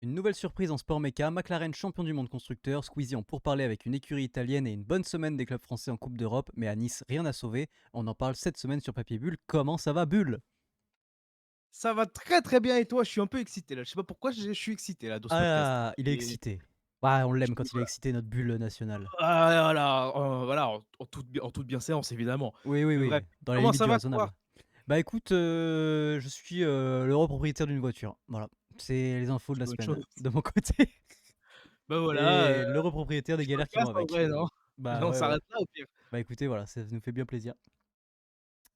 Une nouvelle surprise en sport méca, McLaren champion du monde constructeur, Squeezie en pourparlers avec une écurie italienne et une bonne semaine des clubs français en Coupe d'Europe, mais à Nice, rien à sauver. On en parle cette semaine sur Papier Bulle. Comment ça va, Bulle? Ça va très, très bien et toi? Je suis un peu excité là, je sais pas pourquoi je suis excité là dans ce podcast. Ah, il est Et excité. Ouais, on je l'aime quand il est voilà. excité, notre Bulle national. Voilà, en toute bienséance évidemment. Oui, oui, Mais oui, bref, dans les comment limites ça du va toi? raisonnable. Bah écoute, je suis l'heureux propriétaire d'une voiture. Voilà, c'est les infos de C'est la une bonne semaine chose. de mon côté. Bah voilà, Et l'heureux propriétaire des petit galères qui vont podcast en avec. vrai, non? Bah On ouais, ouais. s'arrête là au pire. Bah écoutez, voilà, ça nous fait bien plaisir.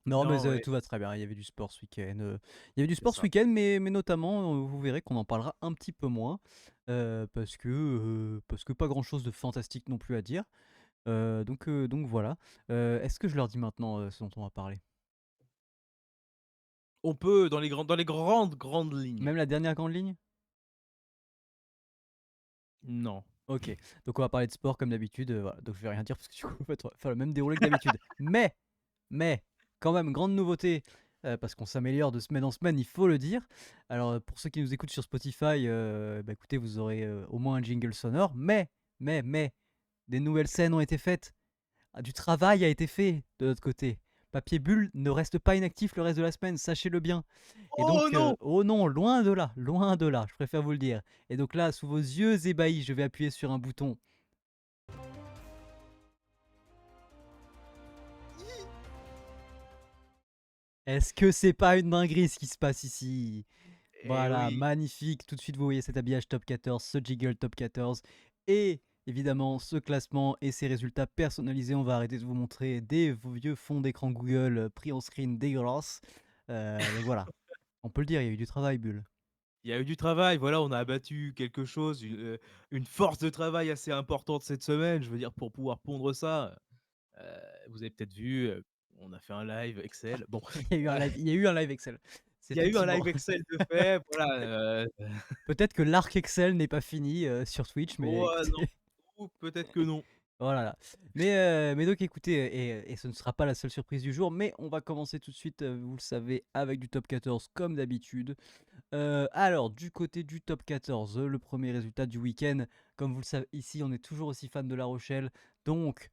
Non, mais Non, ouais, tout va très bien. Il y avait du sport ce week-end. Il y avait du c'est sport ce ça. week-end, mais notamment, vous verrez qu'on en parlera un petit peu moins, parce que pas grand-chose de fantastique non plus à dire. Donc voilà. Est-ce que je leur dis maintenant, ce dont on va parler? On peut dans les grandes lignes. Même la dernière grande ligne? Non. OK. Donc on va parler de sport comme d'habitude, voilà. Donc je vais rien dire parce que du coup, en fait, on va faire le même déroulé que d'habitude. Mais quand même, grande nouveauté, parce qu'on s'améliore de semaine en semaine, il faut le dire. Alors, pour ceux qui nous écoutent sur Spotify, bah, écoutez, vous aurez, au moins un jingle sonore. Mais, des nouvelles scènes ont été faites. Ah, du travail a été fait de notre côté. Papier Bulle ne reste pas inactif le reste de la semaine, sachez-le bien. Et Oh donc, non! oh non, loin de là, je préfère vous le dire. Et donc là, sous vos yeux ébahis, je vais appuyer sur un bouton. Est-ce que c'est pas une dinguerie ce qui se passe ici? Eh Voilà, oui, magnifique. Tout de suite, vous voyez cet habillage top 14, ce jiggle top 14 et évidemment ce classement et ses résultats personnalisés. On va arrêter de vous montrer des vieux fonds d'écran Google pris en screen dégueulasse. Donc voilà, on peut le dire, il y a eu du travail, Bulle. il y a eu du travail, voilà, on a abattu quelque chose, une force de travail assez importante cette semaine, je veux dire pour pouvoir pondre ça. Vous avez peut-être vu, on a fait un live Excel. Bon, Il y a eu un heu, live, il y a eu un live Excel. C'est il y a eu un effectivement. live Excel de fait, voilà, Peut-être que l'arc Excel n'est pas fini sur Twitch, mais oh non, écoutez. ou peut-être que non. Oh là là. Mais donc écoutez, et ce ne sera pas la seule surprise du jour, mais on va commencer tout de suite, vous le savez, avec du top 14 comme d'habitude. Alors du côté du top 14, le premier résultat du week-end, comme vous le savez ici, on est toujours aussi fan de La Rochelle, donc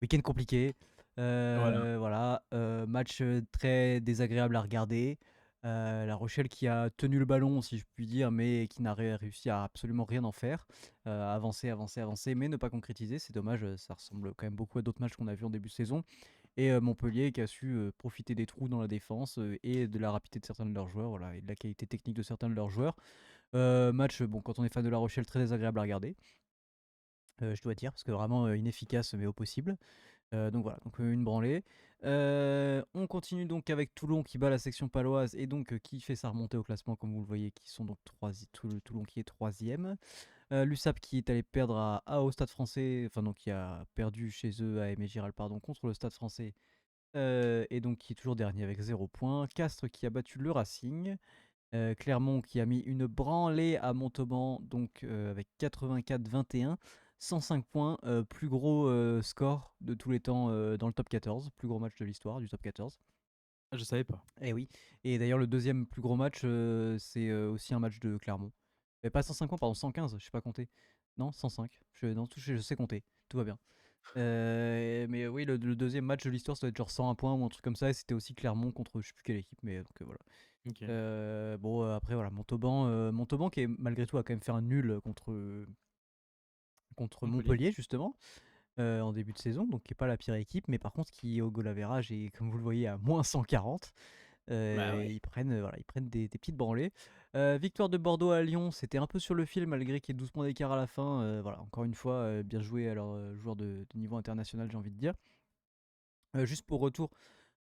week-end compliqué. Voilà. Voilà, match, très désagréable à regarder. La Rochelle qui a tenu le ballon, si je puis dire, mais qui n'a réussi à absolument rien en faire. Avancer, avancer, avancer, mais ne pas concrétiser. C'est dommage, ça ressemble quand même beaucoup à d'autres matchs qu'on a vus en début de saison. Et Montpellier qui a su, profiter des trous dans la défense, et de la rapidité de certains de leurs joueurs, voilà, et de la qualité technique de certains de leurs joueurs. Match, bon, quand on est fan de La Rochelle, très désagréable à regarder, je dois dire, parce que vraiment, inefficace, mais au possible. Donc voilà, donc une branlée. On continue donc avec Toulon qui bat la section paloise et donc qui fait sa remontée au classement comme vous le voyez, qui sont donc Toulon qui est troisième. L'USAP qui est allé perdre au Stade français, enfin donc qui a perdu chez eux à Aimé Giral pardon, contre le Stade français, et donc qui est toujours dernier avec 0 points. Castres qui a battu le Racing. Clermont qui a mis une branlée à Montauban, donc avec 84-21, 105 points, plus gros score de tous les temps dans le top 14, plus gros match de l'histoire du top 14. Ah, je savais pas. Et oui, et d'ailleurs le deuxième plus gros match, c'est aussi un match de Clermont. Mais pas 105 points, pardon, 115, je sais pas compter. Non, 105, non, je sais compter, tout va bien. Mais oui, le deuxième match de l'histoire, ça doit être genre 101 points ou un truc comme ça, et c'était aussi Clermont contre je sais plus quelle équipe, mais donc voilà. OK. Bon, après voilà, Montauban qui est malgré tout a quand même fait un nul contre Montpellier. Montpellier justement, en début de saison, donc qui est pas la pire équipe, mais par contre qui au goal average est comme vous le voyez à -140. Bah ouais. Voilà, ils prennent des petites branlées. Victoire de Bordeaux à Lyon, c'était un peu sur le fil malgré qu'il y ait 12 points d'écart à la fin. Voilà, encore une fois, bien joué à leurs joueurs de niveau international, j'ai envie de dire. Juste pour retour,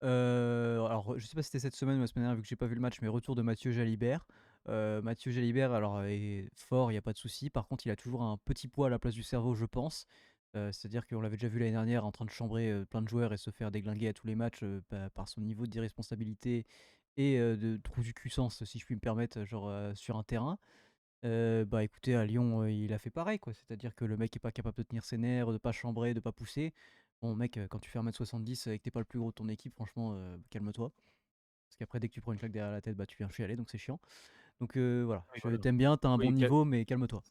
alors je sais pas si c'était cette semaine ou la semaine dernière vu que j'ai pas vu le match, mais retour de Mathieu Jalibert. Mathieu Jalibert alors est fort, il y a pas de souci. Par contre, il a toujours un petit poids à la place du cerveau, je pense. C'est-à-dire qu'on l'avait déjà vu l'année dernière en train de chambrer, plein de joueurs et se faire déglinguer à tous les matchs, par son niveau d'irresponsabilité et de trou du cul-sens, si je puis me permettre, genre, sur un terrain. Bah, écoutez, à Lyon, il a fait pareil, quoi. C'est-à-dire que le mec est pas capable de tenir ses nerfs, de pas chambrer, de pas pousser. Bon, mec, quand tu fais 1m70 et que tu pas le plus gros de ton équipe, franchement, calme-toi. Parce qu'après, dès que tu prends une claque derrière la tête, bah, tu viens chialer, donc c'est chiant. Donc voilà, Oui, je voilà. t'aime bien, tu as un bon Oui, niveau, mais calme-toi.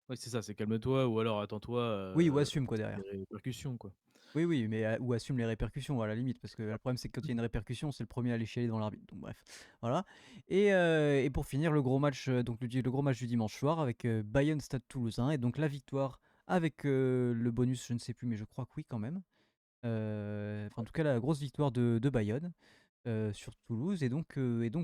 ouais, c'est ça, c'est calme-toi ou alors attends-toi, Oui, ou assume quoi penser à des derrière. répercussions, quoi. Oui, oui, mais ou assume les répercussions à la limite, parce que le problème c'est que quand il y a une répercussion, c'est le premier à aller chialer devant l'arbitre. Donc bref, voilà. Et pour finir, le gros match, donc le gros match du dimanche soir avec Bayonne Stade Toulousain, et donc la victoire avec le bonus, je ne sais plus, mais je crois que oui quand même. Enfin, en tout cas, la grosse victoire de Bayonne sur Toulouse, et donc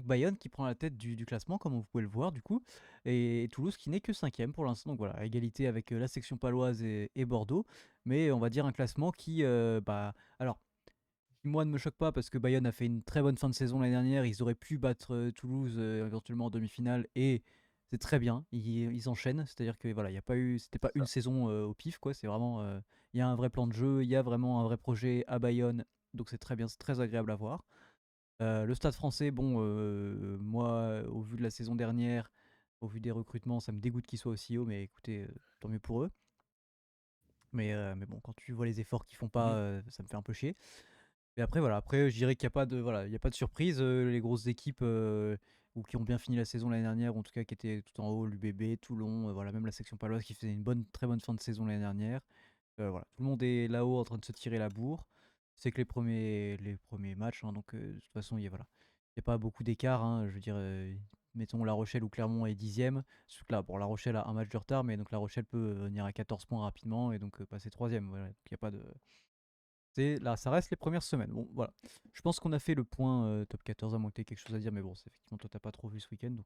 Bayonne qui prend la tête du classement, comme vous pouvez le voir du coup, et Toulouse qui n'est que cinquième pour l'instant, donc voilà, à égalité avec la section paloise et Bordeaux, mais on va dire un classement qui, alors, qui, moi, ne me choque pas parce que Bayonne a fait une très bonne fin de saison l'année dernière, ils auraient pu battre Toulouse éventuellement en demi-finale, et c'est très bien, ils enchaînent, c'est-à-dire que voilà, il y a pas eu, c'était pas C'est une ça. saison au pif, quoi, c'est vraiment, il y a un vrai plan de jeu, il y a vraiment un vrai projet à Bayonne, donc c'est très bien, c'est très agréable à voir. Le Stade Français, bon, moi, au vu de la saison dernière, au vu des recrutements, ça me dégoûte qu'ils soient aussi haut, mais écoutez, tant mieux pour eux. Mais bon, quand tu vois les efforts qu'ils font pas, Mmh. ça me fait un peu chier. Et après, voilà, après, je dirais qu'il y a pas de, voilà, il y a pas de surprise. Les grosses équipes ou qui ont bien fini la saison l'année dernière, ou en tout cas qui étaient tout en haut, l'UBB, Toulon, voilà, même la section paloise qui faisait une bonne, très bonne fin de saison l'année dernière. Voilà, tout le monde est là-haut en train de se tirer la bourre. C'est que les premiers matchs, hein, donc de toute façon, voilà. Il n'y a pas beaucoup d'écart, hein, je veux dire, mettons La Rochelle ou Clermont est 10e. Sauf que là, bon, La Rochelle a un match de retard, mais donc La Rochelle peut venir à 14 points rapidement et donc passer troisième. Voilà, donc il n'y a pas de. Là, ça reste les premières semaines. Bon, voilà. Je pense qu'on a fait le point top 14, à moins que tu aies quelque chose à dire, mais bon, c'est effectivement, toi, t'as pas trop vu ce week-end,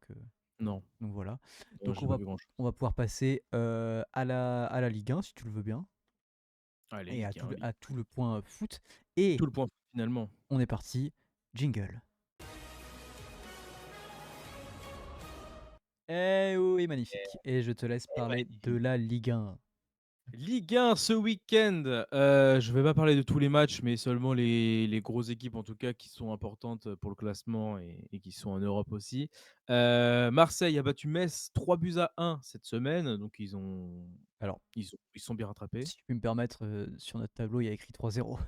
Non, donc voilà. Donc j'ai on pas va, vu grand-chose. on va pouvoir passer à la Ligue 1, si tu le veux bien, Allez, et à Ligue tout 1, le, Ligue à 1. tout le point foot. Et Tout le point finalement. on est parti. Jingle. Eh oui, magnifique. Et je te laisse Eh parler de ouais. la Ligue 1. Ligue 1 ce week-end, je vais pas parler de tous les matchs, mais seulement les grosses équipes en tout cas qui sont importantes pour le classement et qui sont en Europe aussi. Marseille a battu Metz 3-1 cette semaine, donc Alors, ils sont bien rattrapés. si je puis me permettre, sur notre tableau, il y a écrit 3-0.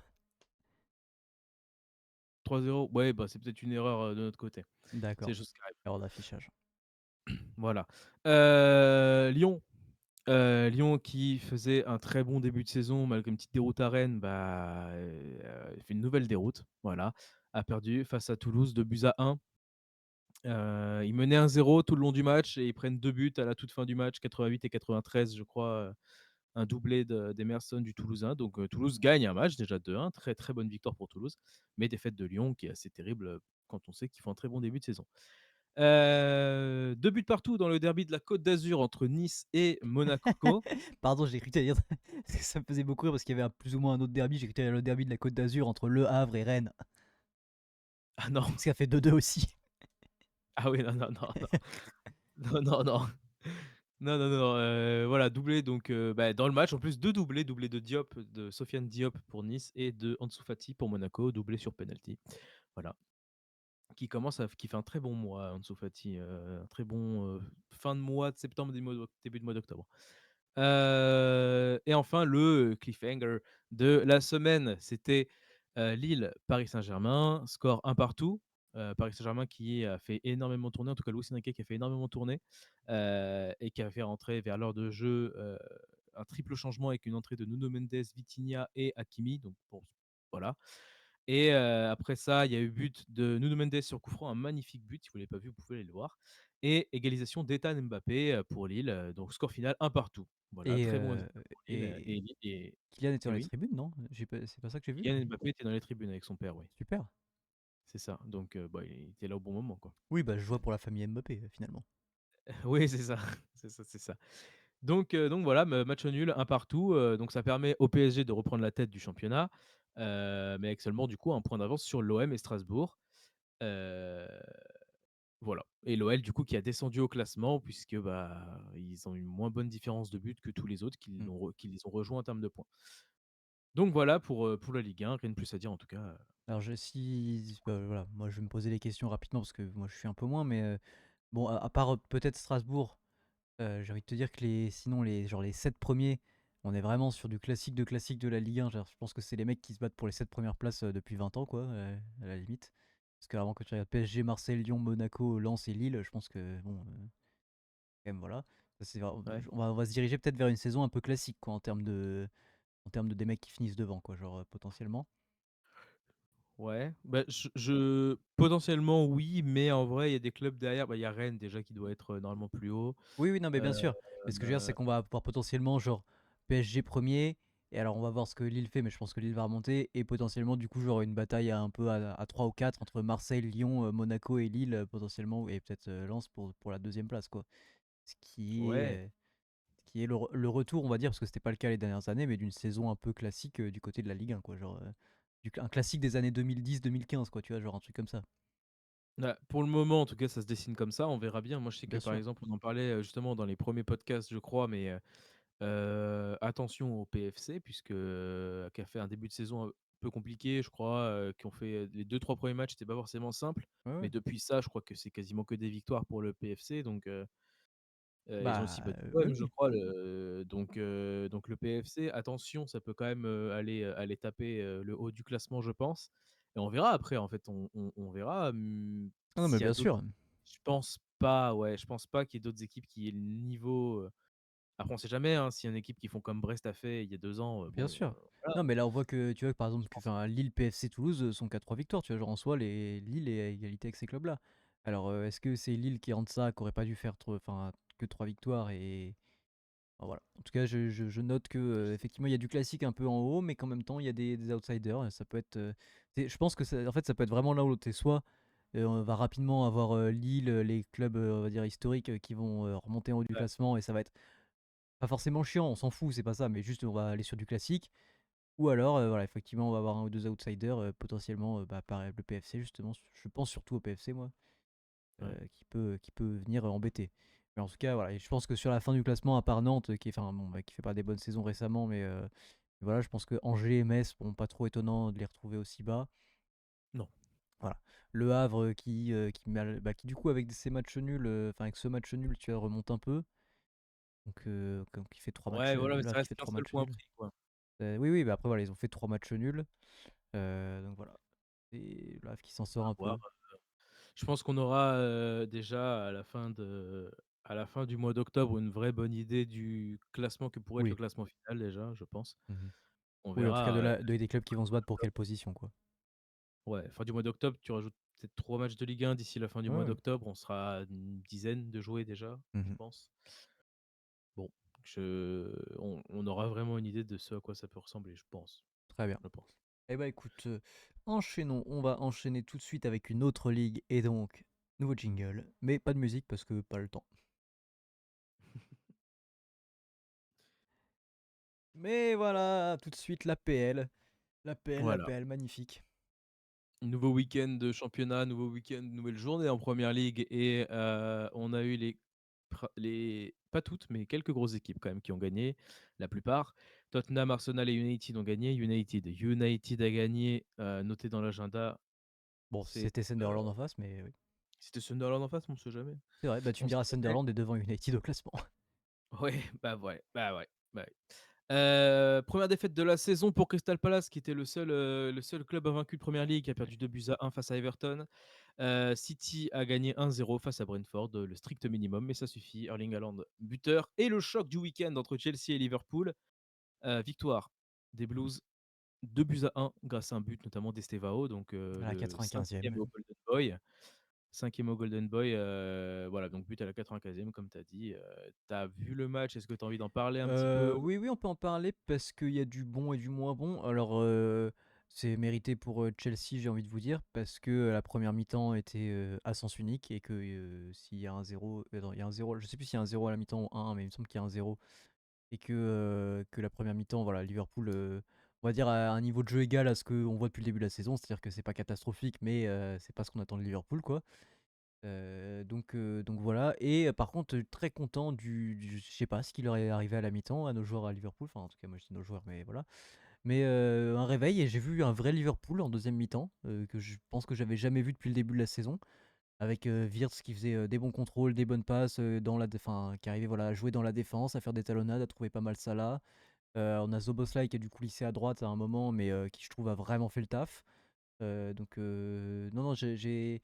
3-0, ouais, bah, c'est peut-être une erreur de notre côté. C'est des D'accord. choses qui arrivent. Erreur d'affichage. Voilà. Lyon. Lyon qui faisait un très bon début de saison malgré une petite déroute à Rennes, bah, il fait une nouvelle déroute, voilà, a perdu face à Toulouse 2-1. Ils menaient 1-0 tout le long du match et ils prennent 2 buts à la toute fin du match, 88 et 93 je crois, un doublé d'Emerson du Toulousain. Donc Toulouse gagne un match déjà 2-1, très, très bonne victoire pour Toulouse, mais défaite de Lyon qui est assez terrible, quand on sait qu'ils font un très bon début de saison. 2 buts partout dans le derby de la Côte d'Azur entre Nice et Monaco. Pardon, j'ai cru que t'allais dire. Ça me faisait beaucoup rire parce qu'il y avait plus ou moins un autre derby. J'ai cru que t'allais dire le derby de la Côte d'Azur entre Le Havre et Rennes. Ah non! Parce a fait 2-2 aussi. Ah oui, non, non, non, non. Non, non, non. Non, non, non, voilà, doublé donc bah, dans le match en plus 2 doublés, doublé de Diop, de Sofiane Diop pour Nice et de Ansu Fati pour Monaco, doublé sur penalty. Voilà, qui fait un très bon mois Ansu Fati, un très bon, fin de mois de septembre, début de mois d'octobre. Et enfin le cliffhanger de la semaine, c'était, Lille-Paris Saint-Germain, score un partout. Paris Saint-Germain qui a fait énormément tourner, en tout cas Luis Enrique qui a fait énormément tourner, et qui a fait rentrer vers l'heure de jeu, un triple changement avec une entrée de Nuno Mendes, Vitinha et Hakimi, donc bon, voilà. Et après ça, il y a eu but de Nuno Mendes sur coup franc, un magnifique but, si vous ne l'avez pas vu, vous pouvez aller le voir, et égalisation d'Ethan Mbappé, pour Lille, donc score final un partout. Voilà, Et, très bon euh, résultat pour Lille, et Kylian était et dans les oui, tribunes, non? C'est pas ça que j'ai vu? Kylian Mbappé était dans les tribunes avec son père, oui, Super. c'est ça, donc bah, il était là au bon moment, quoi. Oui, bah je vois pour la famille Mbappé finalement. Oui, c'est ça, c'est ça, c'est ça. Donc voilà, match nul, un partout, donc ça permet au PSG de reprendre la tête du championnat, mais avec seulement du coup un point d'avance sur l'OM et Strasbourg. Heu Voilà, et l'OL du coup qui a descendu au classement puisque, bah, ils ont une moins bonne différence de but que tous les autres Mm. qui les ont rejoints en termes de points. Donc voilà pour la Ligue 1, rien de plus à dire en tout cas, Alors voilà, moi je vais me poser les questions rapidement parce que moi je suis un peu moins, mais bon, à part peut-être Strasbourg, j'ai envie de te dire que sinon genre les 7 premiers, on est vraiment sur du classique de la Ligue 1. Genre, je pense que c'est les mecs qui se battent pour les 7 premières places depuis 20 ans, quoi, à la limite. Parce qu'avant, quand tu regardes PSG, Marseille, Lyon, Monaco, Lens et Lille, je pense que bon, quand même voilà. Ça, Ouais. on va se diriger peut-être vers une saison un peu classique quoi, en termes de des mecs qui finissent devant quoi, genre potentiellement. Ouais, bah, je potentiellement oui, mais en vrai, il y a des clubs derrière. Bah, il y a Rennes déjà qui doit être, normalement plus haut. Oui, oui, non, mais Heu bien sûr. Mais ce que je veux dire, c'est qu'on va avoir potentiellement genre PSG premier. Et alors, on va voir ce que Lille fait, mais je pense que Lille va remonter. Et potentiellement, du coup, genre une bataille un peu à 3 ou 4 entre Marseille, Lyon, Monaco et Lille, potentiellement, et peut-être Lens pour la deuxième place, quoi. Ce qui est, ouais. euh, ce qui est le retour, on va dire, parce que c'était pas le cas les dernières années, mais d'une saison un peu classique du côté de la Ligue 1, quoi. Genre, un classique des années 2010-2015, quoi, tu vois, genre un truc comme ça. Bah, pour le moment, en tout cas, ça se dessine comme ça, on verra bien. Moi, je sais que, Bien par sûr. exemple, on en parlait, justement dans les premiers podcasts, je crois, mais attention au PFC puisque, qui a fait un début de saison un peu compliqué, je crois, qui ont fait les 2-3 premiers matchs, c'était pas forcément simple, Ouais, mais ouais. depuis ça, je crois que c'est quasiment que des victoires pour le PFC, donc ils ont aussi Bah, battu oui, l'OM, je oui, crois, donc le PFC, attention, ça peut quand même, aller taper, le haut du classement, je pense, et on verra après, en fait, on verra, ah non, mais s'il y a bien d'autres. sûr. Je pense pas, ouais, je pense pas qu'il y ait d'autres équipes qui aient le niveau, après on sait jamais, hein, s'il y a une équipe qui font comme Brest a fait il y a 2 ans, Bien sûr. voilà, Non, mais là, on voit que, tu vois, par exemple, je pense pas. enfin, Lille, PFC Toulouse sont qu'à 3 victoires, tu vois, genre en soi, Lille est à égalité avec ces clubs-là. Alors, est-ce que c'est Lille qui rentre ça, qui aurait pas dû faire enfin, que 3 victoires et. Enfin, voilà. En tout cas, je note que effectivement, il y a du classique un peu en haut, mais qu'en même temps, il y a des outsiders. Ça peut être. Je pense que en fait, ça peut être vraiment là où t'es soit on va rapidement avoir Lille, les clubs, on va dire historiques, qui vont remonter en haut du Ouais, classement et ça va être pas forcément chiant, on s'en fout, c'est pas ça, mais juste on va aller sur du classique. Ou alors, voilà, effectivement, on va avoir un ou deux outsiders, potentiellement, bah, pareil, le PFC, justement. Je pense surtout au PFC, moi, ouais. qui peut venir embêter. Mais en tout cas, voilà, et je pense que sur la fin du classement, à part Nantes, enfin, bon, bah, qui fait pas des bonnes saisons récemment, mais voilà, je pense que Angers et Metz, bon, pas trop étonnant de les retrouver aussi bas. Non. Voilà. Le Havre qui du coup, avec ces matchs nuls, enfin, avec ce match nul, tu vois, remonte un peu. Donc, il fait 3 matchs, Ouais, voilà, mais le ça Havre qui reste fait qu'un 3 seul matchs point nuls. pris, quoi. Oui, oui, bah après, voilà, ils ont fait 3 matchs nuls. Donc voilà. Et le Havre qui s'en sort À un voir. peu. Je pense qu'on aura, déjà à la fin du mois d'octobre, une vraie bonne idée du classement que pourrait être le Oui. classement final déjà, je pense. Mhm. On Oui, en tout cas, verra, des clubs qui vont se battre pour quelle position, quoi. ouais, fin du mois d'octobre, tu rajoutes peut-être 3 matchs de Ligue 1 d'ici la fin du Ouais, mois ouais. d'octobre, on sera à une dizaine de jouer déjà, je Mhm. pense. Bon, on aura vraiment une idée de ce à quoi ça peut ressembler, je pense. Très bien. Je pense. Eh bah écoute, enchaînons. On va enchaîner tout de suite avec une autre ligue et donc, nouveau jingle. Mais pas de musique parce que pas le temps. Mais voilà, tout de suite l'APL. L'APL, Voilà. l'APL, magnifique. Nouveau week-end de championnat, nouveau week-end, nouvelle journée en première ligue et on a eu les pas toutes, mais quelques grosses équipes quand même qui ont gagné, la plupart. Tottenham, Arsenal et United ont gagné. United a gagné, noté dans l'agenda, Bon, c'est, c'était Sunderland en face, mais oui. c'était Sunderland en face, on sait jamais. C'est vrai, bah tu On me sait diras jamais. Sunderland est devant United au classement. Ouais, bah ouais, bah ouais. 1 défaite de la saison pour Crystal Palace qui était le seul club invaincu de première ligue qui a perdu 2-1 face à Everton. City a gagné 1-0 face à Brentford, le strict minimum, mais ça suffit. Erling Haaland buteur et le choc du week-end entre Chelsea et Liverpool. Victoire des Blues 2-1 grâce à un but notamment d'Estevao, donc À la le 5e 95e. au Golden Boy. 5e au Golden Boy, voilà, donc but à la 95e comme tu as dit. Tu as vu le match? Est-ce que tu as envie d'en parler un petit peu? Oui, oui, on peut en parler parce qu'il y a du bon et du moins bon. Alors, c'est mérité pour Chelsea, j'ai envie de vous dire, parce que la première mi-temps était à sens unique et que s'il y a un zéro, non, il y a un zéro, je sais plus s'il y a un zéro à la mi-temps ou un, mais il me semble qu'il y a un zéro, et que la première mi-temps, voilà, Liverpool, on va dire à un niveau de jeu égal à ce qu'on voit depuis le début de la saison, c'est-à-dire que c'est pas catastrophique, mais c'est pas ce qu'on attend de Liverpool, quoi. Donc voilà. Et par contre, très content je sais pas ce qui leur est arrivé à la mi-temps, à nos joueurs à Liverpool. Enfin, en tout cas, moi je dis nos joueurs, mais voilà. Mais un réveil et j'ai vu un vrai Liverpool en deuxième mi-temps, que je pense que j'avais jamais vu depuis le début de la saison. Avec Wirtz qui faisait des bons contrôles, des bonnes passes, qui arrivait voilà, à jouer dans la défense, à faire des talonnades, à trouver pas mal Salah. On a Zoboslai qui a dû coulisser à droite à un moment, mais qui je trouve a vraiment fait le taf. Non, non, j'ai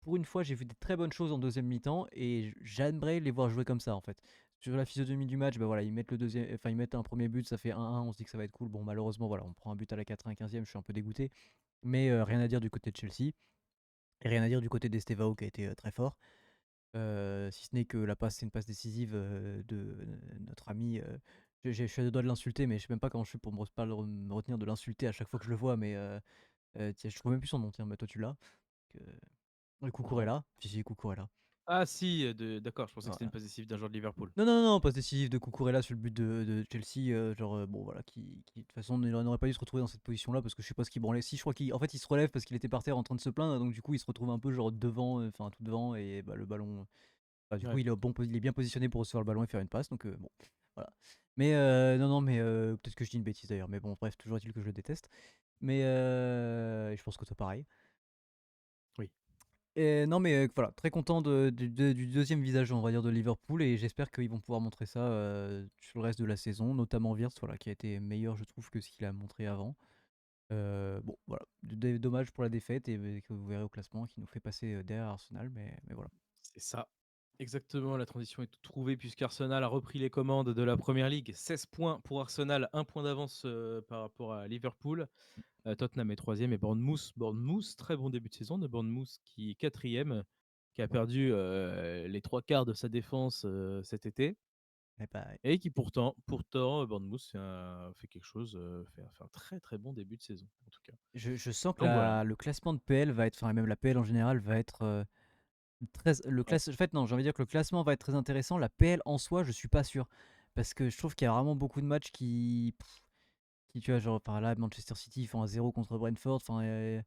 pour une fois, j'ai vu des très bonnes choses en deuxième mi-temps et j'aimerais les voir jouer comme ça, en fait. Sur la physionomie du match, bah, voilà, ils mettent le deuxième, enfin, ils mettent un premier but, ça fait 1-1, on se dit que ça va être cool. Bon, malheureusement, voilà, on prend un but à la 95e, je suis un peu dégoûté. Mais rien à dire du côté de Chelsea et rien à dire du côté d'Estevao qui a été, très fort. Si ce n'est que la passe, c'est une passe décisive, de notre ami, je suis à 2 doigts de l'insulter, mais je sais même pas comment je fais pour me retenir de l'insulter à chaque fois que je le vois, mais tiens, je trouve même plus son nom, tiens, bah, toi tu l'as, que Non. Cucurella, si, si, Cucurella, Ah si, d'accord, je pensais que c'était une voilà. passe décisive d'un joueur de Liverpool. Non, non, non, non, passe décisive de Cucurella sur le but de Chelsea, genre, bon voilà, qui de toute façon n'aurait pas dû se retrouver dans cette position-là parce que je sais pas ce qu'il branlait. Si, je crois qu'en fait, il se relève parce qu'il était par terre en train de se plaindre, donc du coup, il se retrouve un peu genre devant, enfin tout devant et bah, le ballon, bah, du coup, Ouais. il est bien positionné pour recevoir le ballon et faire une passe, donc bon, voilà. Mais non, non, mais peut-être que je dis une bêtise d'ailleurs, mais bon, bref, toujours est-il que je le déteste. Mais et je pense que toi pareil. Oui. Et non, mais voilà, très content du deuxième visage, on va dire, de Liverpool et j'espère qu'ils vont pouvoir montrer ça sur le reste de la saison, notamment Wirtz, voilà, qui a été meilleur, je trouve, que ce qu'il a montré avant. Bon, voilà, dommage pour la défaite et que vous verrez au classement qui nous fait passer derrière Arsenal, mais voilà. C'est ça. Exactement, la transition est toute trouvée puisqu'Arsenal a repris les commandes de la Premier League. 16 points pour Arsenal, 1 point d'avance, par rapport à Liverpool. Tottenham est 3e et Bournemouth, très bon début de saison de Bournemouth qui est 4e, qui a perdu, les 3 quarts de sa défense, cet été Et bah, et qui pourtant, Bournemouth fait quelque chose, fait un très, très bon début de saison, en tout cas. je sens que Donc voilà. le classement de PL va être, enfin, et même la PL en général, va être Ouais. en fait, non, j'ai envie de dire que le classement va être très intéressant. La PL en soi, je suis pas sûr. Parce que je trouve qu'il y a vraiment beaucoup de matchs qui tu vois, genre, par là, Manchester City, ils font un 0 contre Brentford. Enfin,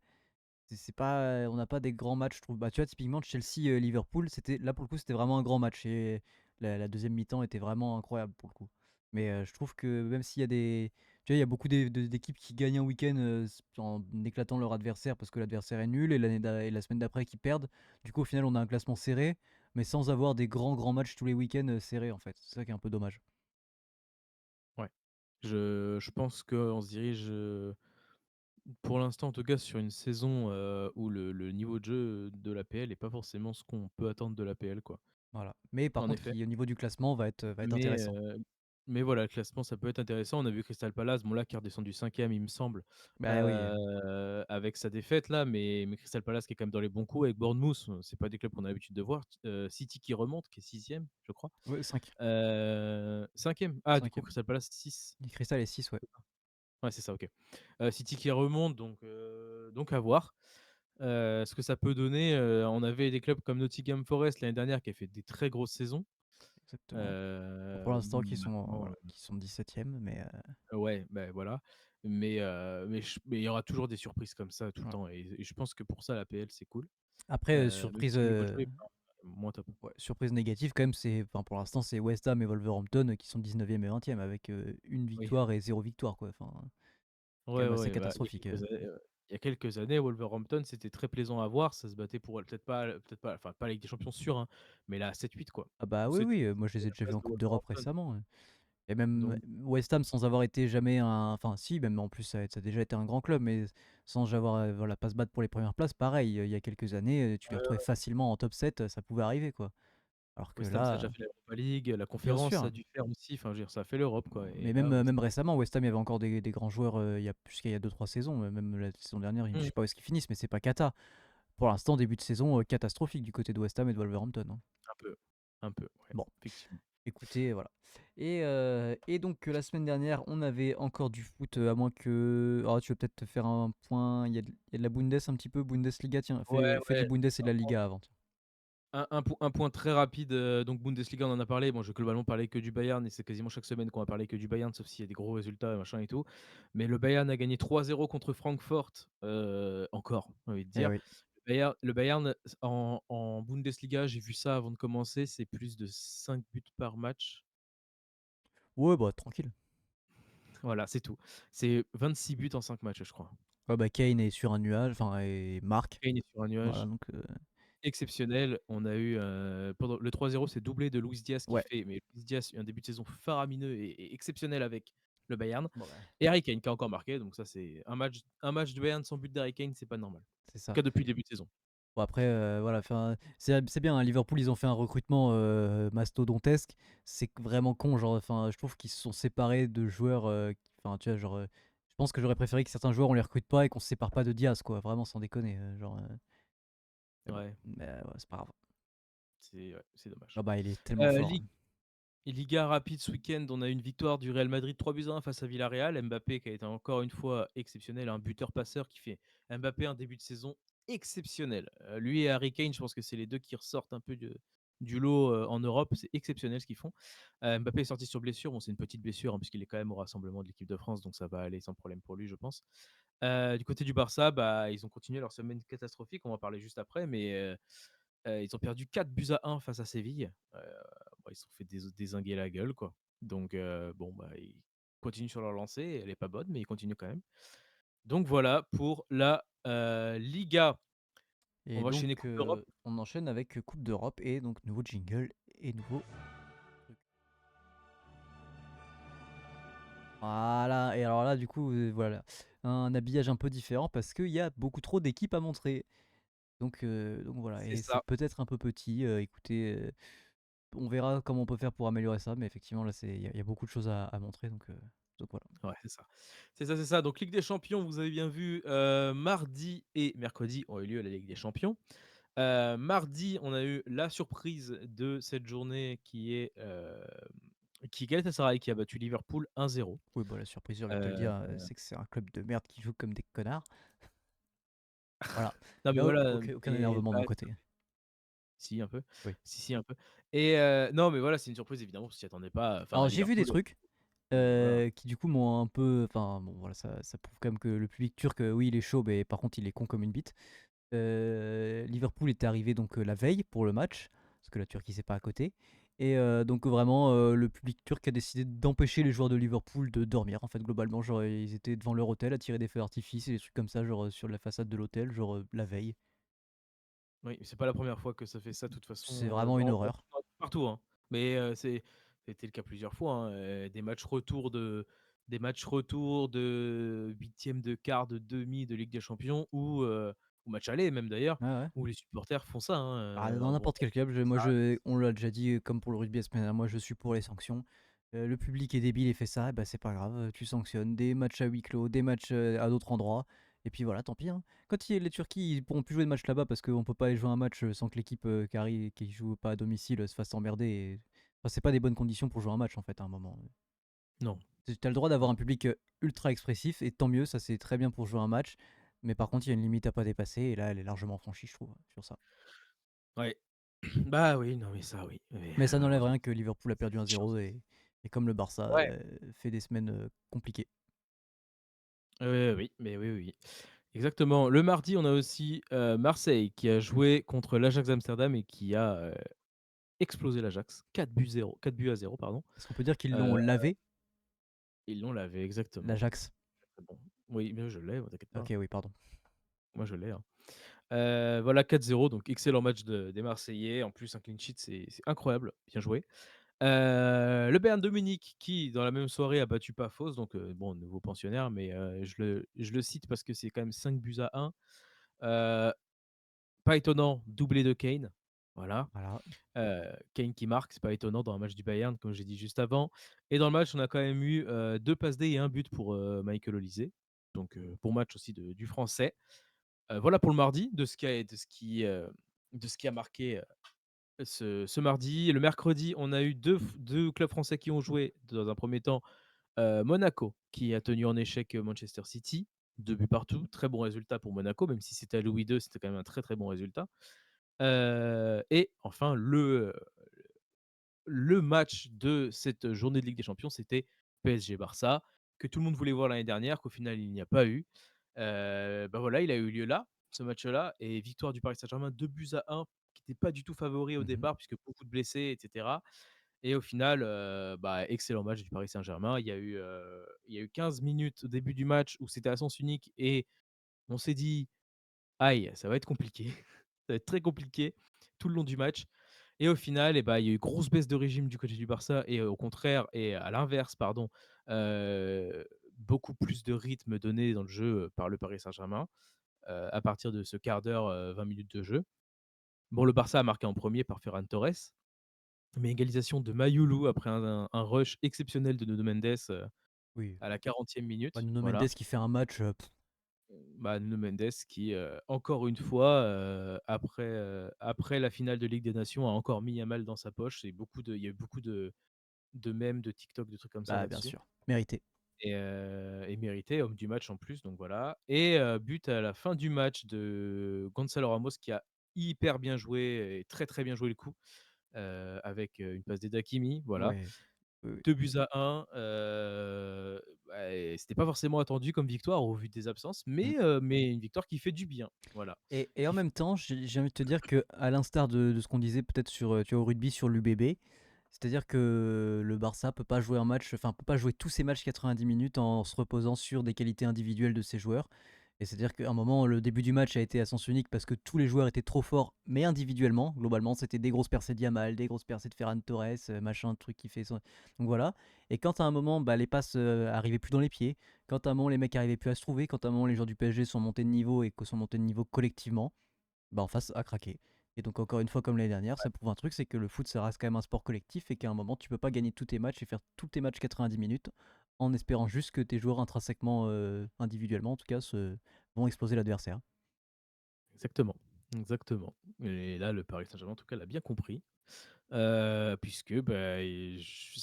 c'est pas, on n'a pas des grands matchs, je trouve. Bah, tu vois, typiquement, Chelsea, Liverpool, là, pour le coup, c'était vraiment un grand match. Et la deuxième mi-temps était vraiment incroyable, pour le coup. Mais je trouve que même s'il y a des. Tu vois, il y a beaucoup d'équipes qui gagnent un week-end en éclatant leur adversaire parce que l'adversaire est nul et la semaine d'après qui perdent. Du coup, au final, on a un classement serré, mais sans avoir des grands matchs tous les week-ends serrés, en fait. C'est ça qui est un peu dommage. Ouais. Je pense qu'on se dirige, pour l'instant en tout cas sur une saison, où le niveau de jeu de l'APL est pas forcément ce qu'on peut attendre de l'APL quoi. Voilà. Mais par En contre, effet. au niveau du classement, va être Mais, intéressant. heu, mais voilà, le classement ça peut être intéressant. On a vu Crystal Palace, bon là qui est redescendu 5e il me semble, Bah oui. avec sa défaite là, mais Crystal Palace qui est quand même dans les bons coups avec Bournemouth, c'est pas des clubs qu'on a l'habitude de voir. City qui remonte, qui est 6e je crois. Ouais, 5. 5e? Ah du coup 5e. Crystal Palace 6. Crystal est 6, ouais. Ouais c'est ça, OK. City qui remonte donc à voir. Ce que ça peut donner, on avait des clubs comme Nottingham Forest l'année dernière qui a fait des très grosses saisons. Exactement. Bon, pour l'instant, Maintenant, qui sont 17e, mais ouais, ben voilà. Mais il y aura toujours des surprises comme ça tout le ouais. temps et je pense que pour ça l'APL c'est cool. Après, Même si le niveau de jeu est pas moins top. ouais, surprise négative quand même, enfin, pour l'instant, c'est West Ham et Wolverhampton qui sont 19e et 20e avec 1 Oui. victoire et 0 victoire, quoi. Enfin, c'est quand Ouais, même assez ouais, bah, catastrophique. il y a quelques années, Wolverhampton, c'était très plaisant à voir. Ça se battait pour peut-être pas, enfin pas la Ligue des Champions sûre, hein, mais la 7-8 quoi. Ah bah oui, 7-8 oui, moi je les ai la déjà vus place en de Coupe d'Europe Wolverhampton. récemment. Et même Donc West Ham sans avoir été jamais un. Enfin, si, même en plus, ça a déjà été un grand club, mais sans avoir, voilà, pas se battre pour les premières places, pareil, il y a quelques années, tu les retrouvais facilement en top 7, ça pouvait arriver, quoi. Alors que West Ham, ça a là, déjà fait l'Europa League, la bien conférence, ça a sûr. dû faire aussi. Enfin, je veux dire, ça a fait l'Europe, quoi. Et Mais là, même West Ham. récemment, West Ham, il y avait encore des grands joueurs jusqu'à il y a 2-3 saisons. Même la saison dernière, je Mmh, sais pas où est-ce qu'ils finissent, mais c'est pas cata. Pour l'instant, début de saison catastrophique du côté de West Ham et de Wolverhampton, hein. un peu, un peu, ouais, Bon, effectivement. écoutez, voilà. Et donc, la semaine dernière, on avait encore du foot, à moins que. Oh, tu veux peut-être te faire un point. Il y a de la Bundes un petit peu, Bundesliga. Tiens, Ouais, fais du ouais. Bundes et de la Liga avant. Tiens. Un point très rapide, donc Bundesliga, on en a parlé. Bon, je vais globalement parler que du Bayern et c'est quasiment chaque semaine qu'on va parler que du Bayern, sauf s'il y a des gros résultats, machin et tout. Mais le Bayern a gagné 3-0 contre Francfort, encore, j'ai envie de Eh dire. oui. Le Bayern en Bundesliga, j'ai vu ça avant de commencer, c'est plus de 5 buts par match. Ouais, bah, tranquille. Voilà, c'est tout. C'est 26 buts en 5 matchs, je crois. Ouais, bah, Kane est sur un nuage, enfin, et Marc. Kane est sur un Voilà, nuage donc. exceptionnel. On a eu, pendant le 3-0, c'est doublé de Luis Diaz qui Ouais. fait mais Luis Diaz, un début de saison faramineux et exceptionnel avec le Bayern, Bon, bah, et Harry Kane qui a encore marqué, donc ça c'est un match du Bayern sans but d'Harry Kane, c'est pas normal. En c'est tout ça. cas depuis le début de saison. Bon après, voilà, enfin, c'est bien, hein, Liverpool, ils ont fait un recrutement, mastodontesque. C'est vraiment con, genre, enfin, je trouve qu'ils se sont séparés de joueurs, qui enfin, tu vois, genre, je pense que j'aurais préféré que certains joueurs, on les recrute pas et qu'on se sépare pas de Diaz, quoi, vraiment sans déconner, genre, mais bon, Ouais, mais ouais, c'est pas grave. c'est dommage. Ah bah, il est tellement fort, Ligue hein. Et Liga rapide ce week-end, on a une victoire du Real Madrid 3-1 face à Villarreal. Mbappé qui a été encore une fois exceptionnel, un buteur-passeur qui fait Mbappé un début de saison exceptionnel. Lui et Harry Kane, je pense que c'est les deux qui ressortent un peu du lot en Europe. C'est exceptionnel ce qu'ils font. Mbappé est sorti sur blessure. Bon, c'est une petite blessure hein, puisqu'il est quand même au rassemblement de l'équipe de France, donc ça va aller sans problème pour lui, je pense. Du côté du Barça, bah, ils ont continué leur semaine catastrophique. On va en parler juste après, mais ils ont perdu 4-1 face à Séville. Bah, ils se sont fait dézinguer la gueule, quoi. Donc, bon, bah, ils continuent sur leur lancée. Elle est pas bonne, mais ils continuent quand même. Donc voilà pour la Liga. On Et va donc, enchaîner Coupe d'Europe. on enchaîne avec, Coupe d'Europe et donc nouveau jingle et nouveau truc. Voilà et alors là, du coup, voilà, un habillage un peu différent parce qu'il y a beaucoup trop d'équipes à montrer. Donc voilà C'est et c'est ça. peut-être un peu petit, écoutez, on verra comment on peut faire pour améliorer ça, mais effectivement là, il y a beaucoup de choses à montrer donc voilà. Ouais, c'est ça. C'est ça, c'est ça. Donc, Ligue des Champions, vous avez bien vu, mardi et mercredi ont eu lieu la Ligue des Champions. Mardi, on a eu la surprise de cette journée qui est Galatasaray qui a battu Liverpool 1-0. Oui, bah, la surprise, j'ai envie de te le Heu, dire, c'est que c'est un club de merde qui joue comme des connards. Voilà. non, Il mais y a voilà, aucun et énervement de bah mon côté. si, un peu. Oui. Si, si, un peu. Et non, mais voilà, c'est une surprise évidemment, parce que tu attendais pas. Enfin, Alors j'ai vu des Liverpool, trucs, voilà. qui du coup m'ont un peu enfin bon voilà, ça prouve quand même que le public turc, oui, il est chaud, mais par contre il est con comme une bite. Liverpool était arrivé donc, la veille pour le match, parce que la Turquie c'est pas à côté et donc vraiment, le public turc a décidé d'empêcher les joueurs de Liverpool de dormir en fait globalement. Genre, ils étaient devant leur hôtel à tirer des feux d'artifice et des trucs comme ça, genre, sur la façade de l'hôtel, genre, la veille. Oui, c'est pas la première fois que ça fait ça, de toute C'est façon, vraiment une horreur. partout, hein. Mais c'était le cas plusieurs fois, hein, des matchs retour de 1/8 de quart, de demi de Ligue des Champions ou match aller même d'ailleurs, Ouais, ouais. où les supporters font ça, Bah, hein, dans on n'importe quel club, ça on l'a déjà dit, comme pour le rugby la semaine dernière, moi je suis pour les sanctions. Le public est débile et fait ça, bah, c'est pas grave, tu sanctionnes. Des matchs à huis clos, des matchs, à d'autres endroits et puis voilà, tant pis, hein. Quand les Turquie, ils pourront plus jouer de match là-bas parce qu'on peut pas aller jouer un match, sans que l'équipe, qui joue pas à domicile, se fasse emmerder et enfin, c'est pas des bonnes conditions pour jouer un match en fait à un moment. non. Tu as le droit d'avoir un public, ultra expressif et tant mieux, ça c'est très bien pour jouer un match, mais par contre il y a une limite à pas dépasser et là elle est largement franchie je trouve, sur ça. Ouais. Bah oui, non mais ça oui, mais Mais ça n'enlève malheureusement rien que Liverpool a c'est perdu des choses. 1-0 et comme le Barça, Ouais. fait des semaines, compliquées. Oui, mais oui, oui, oui. Exactement. Le mardi, on a aussi, Marseille qui a joué contre l'Ajax Amsterdam et qui a, explosé l'Ajax. 4 buts à 0, pardon. Est-ce qu'on peut dire qu'ils l'ont Heu, lavé, Ils l'ont lavé, exactement. l'Ajax? Très bon. Oui, mais je l'ai, t'inquiète pas. OK, oui, pardon. Moi, je l'ai, hein. Voilà 4-0, donc excellent match des Marseillais. En plus, un clean sheet, c'est incroyable. Bien joué. Le Bayern de Munich qui, dans la même soirée, a battu Pafos, donc bon, nouveau pensionnaire, mais je le cite parce que c'est quand même 5 buts à 1. Heu, Pas étonnant, doublé de Kane. Voilà. Voilà. Kane qui marque, c'est pas étonnant dans un match du Bayern, comme j'ai dit juste avant. Et dans le match, on a quand même eu 2 passes D et un but pour Michael Olise. Donc bon match aussi du Français. Voilà pour le mardi, de ce qui a marqué ce mardi. Le mercredi, on a eu deux clubs français qui ont joué. Dans un premier temps, Monaco, qui a tenu en échec Manchester City. 2 buts partout. Très bon résultat pour Monaco, même si c'était à Louis II, c'était quand même un très très bon résultat. Et enfin, le match de cette journée de Ligue des Champions, c'était PSG-Barça, que tout le monde voulait voir l'année dernière, qu'au final il n'y a pas eu. Bah voilà, il a eu lieu là, ce match-là, et victoire du Paris Saint-Germain 2 buts à 1, qui n'était pas du tout favori au Mmh. départ, puisque beaucoup de blessés, etc. Et au final, bah, excellent match du Paris Saint-Germain. Il y a eu 15 minutes au début du match où c'était à sens unique et on s'est dit: «Aïe, ça va être compliqué, ça va être très compliqué», tout le long du match. Et au final, et bah, il y a eu grosse baisse de régime du côté du Barça et au contraire et à l'inverse, pardon, beaucoup plus de rythme donné dans le jeu, par le Paris Saint-Germain, à partir de ce quart d'heure, 20 minutes de jeu. Bon, le Barça a marqué en premier par Ferran Torres, mais égalisation de Mayoulou après un rush exceptionnel de Nuno Mendes, Oui, à la 40e bah, minute, Nuno voilà. Mendes qui fait un match, Bah, Nuno Mendes qui, encore une fois, après la finale de Ligue des Nations, a encore mis Yamal dans sa poche et il y a eu beaucoup de mèmes, de TikTok, de trucs comme ça bah, bien là-dessus sûr, mérité. et mérité, homme du match en plus, donc voilà et but à la fin du match de Gonzalo Ramos qui a hyper bien joué et très, très bien joué le coup, avec, une passe d'Hakimi, voilà. Ouais, oui, oui. 2-1, bah et c'était pas forcément attendu comme victoire au vu des absences, Mmh. mais une victoire qui fait du bien, voilà. Et en Qui f même temps, j'ai envie de te dire que à l'instar de ce qu'on disait peut-être sur, tu vois, au rugby sur l'UBB, c'est-à-dire que le Barça peut pas jouer un match, enfin peut pas jouer tous ses matchs 90 minutes en se reposant sur des qualités individuelles de ses joueurs. Et c'est-à-dire qu'à un moment, le début du match a été à sens unique parce que tous les joueurs étaient trop forts, mais individuellement. Globalement, c'était des grosses percées de Yamal, des grosses percées de Ferran Torres, machin, truc qui fait son... Donc voilà. Et quand à un moment, bah, les passes arrivaient plus dans les pieds, quand à un moment les mecs arrivaient plus à se trouver, quand à un moment les joueurs du PSG sont montés de niveau et que sont montés de niveau collectivement, bah en face a craqué. Et donc encore une fois comme l'année dernière, ça prouve un truc, c'est que le foot ça reste quand même un sport collectif et qu'à un moment tu peux pas gagner tous tes matchs et faire tous tes matchs 90 minutes en espérant juste que tes joueurs intrinsèquement, individuellement en tout cas, vont exploser l'adversaire. exactement, exactement et là, le Paris Saint-Germain, en tout cas, l'a bien compris, puisque, bah, et je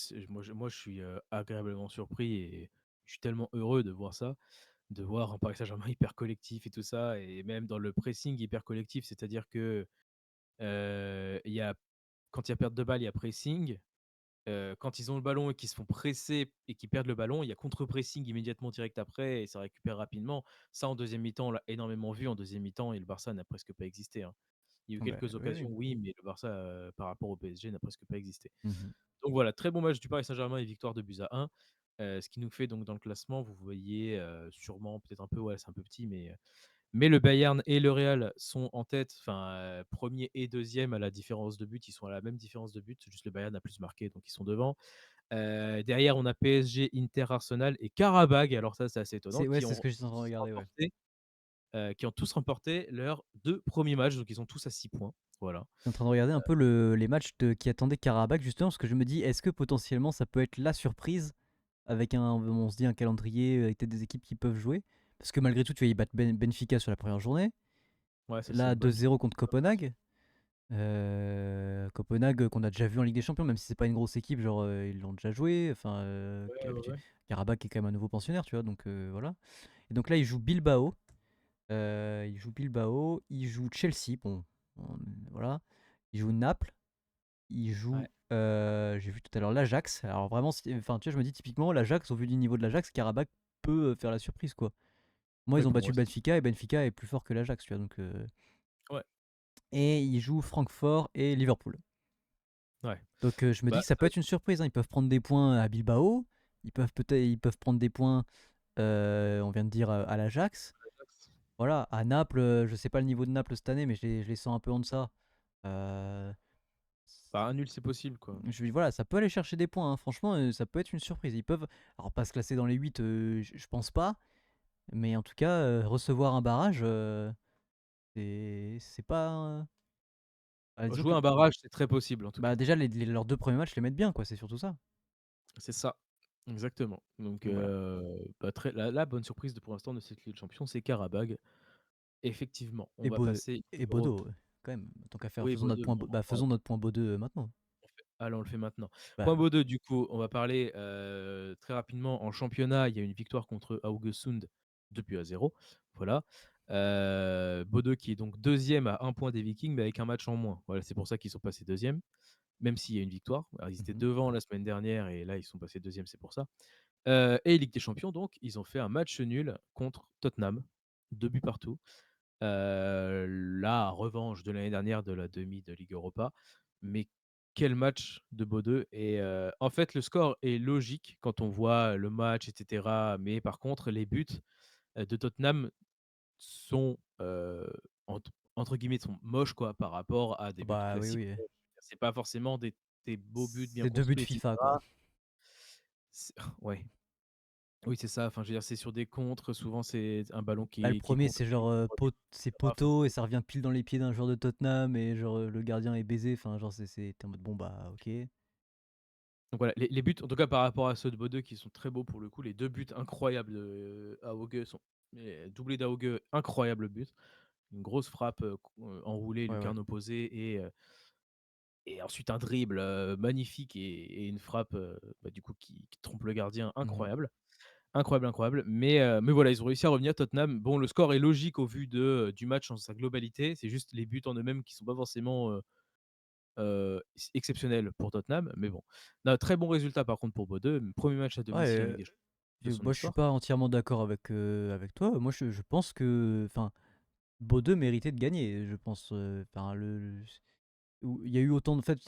suis, agréablement surpris et je suis tellement heureux de voir ça, de voir un Paris Saint-Germain hyper collectif et tout ça et même dans le pressing hyper collectif. C'est-à-dire que, il y a quand il y a perte de balle, il y a pressing. Quand ils ont le ballon et qu'ils se font presser et qu'ils perdent le ballon, il y a contre-pressing immédiatement direct après et ça récupère rapidement. Ça, en deuxième mi-temps, on l'a énormément vu en deuxième mi-temps et le Barça n'a presque pas existé, hein. Il y a eu Bah, quelques oui, oui. occasions, oui, mais le Barça, par rapport au PSG, n'a presque pas existé. Mhm. Donc voilà, très bon match du Paris Saint-Germain et victoire de buts à 1. Ce qui nous fait donc dans le classement, vous voyez, sûrement peut-être un peu, ouais, c'est un peu petit, mais le Bayern et le Real sont en tête, enfin, 1 et deuxième à la différence de but. Ils sont à la même différence de but, juste le Bayern a plus marqué, donc ils sont devant. Derrière, on a PSG, Inter, Arsenal et Karabag, alors ça, c'est assez étonnant, C'est ouais, c'est ce que j'étais en train de regarder, ouais. qui ont tous remporté leurs 2 premiers matchs, donc ils sont tous à 6 points. Voilà. Je suis en train de regarder un peu les matchs qui attendaient Karabakh justement parce que je me dis est-ce que potentiellement ça peut être la surprise avec on se dit un calendrier avec peut-être des équipes qui peuvent jouer parce que malgré tout tu vois ils battent Benfica sur la première journée. Ouais, ça, c'est Là une bonne 2-0 contre Copenhague. Copenhague qu'on a déjà vu en Ligue des Champions, même si c'est pas une grosse équipe, genre ils l'ont déjà joué. Enfin, ouais, quelle ouais, habitude. ouais. Karabakh est quand même un nouveau pensionnaire, tu vois, donc voilà. Et donc là, il joue Bilbao. Il joue Chelsea, bon, voilà. Il joue Naples. Il Ouais. joue, j'ai vu tout à l'heure l'Ajax. Alors vraiment, enfin, tu vois, je me dis typiquement l'Ajax, au vu du niveau de l'Ajax, Karabakh peut faire la surprise, quoi. Moi, Oui, ils ont pour battu moi aussi. Benfica et Benfica est plus fort que l'Ajax, tu vois, donc. Ouais, Et il joue Francfort et Liverpool. ouais. Donc je me dis Bah, que ça peut être une surprise, hein. Ils peuvent prendre des points à Bilbao, ils peuvent prendre des points, on vient de dire à l'Ajax. Voilà, à Naples, je sais pas le niveau de Naples cette année, mais je les sens un peu en deçà. Euh, bah, un nul, c'est possible, quoi. voilà, ça peut aller chercher des points, hein. Franchement, ça peut être une surprise. Ils peuvent, alors pas se classer dans les 8, je pense pas, mais en tout cas, recevoir un barrage, c'est pas. Disons Jouer que un barrage, c'est très possible, en tout bah, cas. déjà, leurs deux premiers matchs, les mettent bien, quoi, c'est surtout ça. C'est ça, exactement. Donc, Donc voilà. bah, la bonne surprise de pour l'instant de cette Ligue des Champions, c'est Karabag. Effectivement, on Et, va passer et Europe. Bodo, quand même, tant qu'à faire, Oui, Bordeaux, on en parle. faisons notre point Bodo maintenant. Allez, on le fait maintenant. Point Bah, Bordeaux, du coup, on va parler, très rapidement. En championnat, il y a une victoire contre Haugesund, 2 buts à 0. Voilà. Bordeaux qui est donc deuxième à 1 point des Vikings, mais avec un match en moins. Voilà, c'est pour ça qu'ils sont passés deuxième, même s'il y a une victoire. Alors, ils étaient mhm. devant la semaine dernière et là, ils sont passés deuxième, c'est pour ça. Et Ligue des Champions, donc, ils ont fait un match nul contre Tottenham, 2 buts partout. La revanche de l'année dernière de la demi de Ligue Europa. Mais quel match de Bodø et en fait, le score est logique quand on voit le match et cetera, mais par contre, les buts, de Tottenham sont, entre guillemets, sont «moches» quoi, par rapport à des buts Bah oui, classiques. oui. c'est pas forcément des beaux buts bien C'est 2 buts construits et FIFA, quoi. cetera. C'est ouais, oui, c'est ça, enfin, je veux dire, c'est sur des contres, souvent c'est un ballon Là, le qui est premier c'est contré, genre, remis c'est et cetera, enfin, poteau et ça revient pile dans les pieds d'un joueur de Tottenham et genre, le gardien est baisé, enfin, genre, tu en mode: «Bon, bah, OK». donc voilà, les buts, en tout cas par rapport à ceux de Bodø qui sont très beaux pour le coup, les 2 buts incroyables de Aoge sont doublé d'Aoge, incroyable but. Une grosse frappe, enroulée, Ouais, ouais. lucarne opposée et ensuite un dribble, magnifique et une frappe, bah, du coup qui trompe le gardien, Mmh. incroyable. Incroyable, incroyable. Mais voilà, ils ont réussi à revenir Tottenham. Bon, le score est logique au vu du match en sa globalité. C'est juste les buts en eux-mêmes qui sont pas forcément, exceptionnels pour Tottenham, mais bon. Un très bon résultat par contre pour Bodø. Premier match à Ouais, domicile en Ligue des Champions de son moi, je suis histoire. pas entièrement d'accord avec toi. Moi, je pense que, enfin, Bordeaux méritait de gagner, je pense, enfin, où il y a eu autant de fait,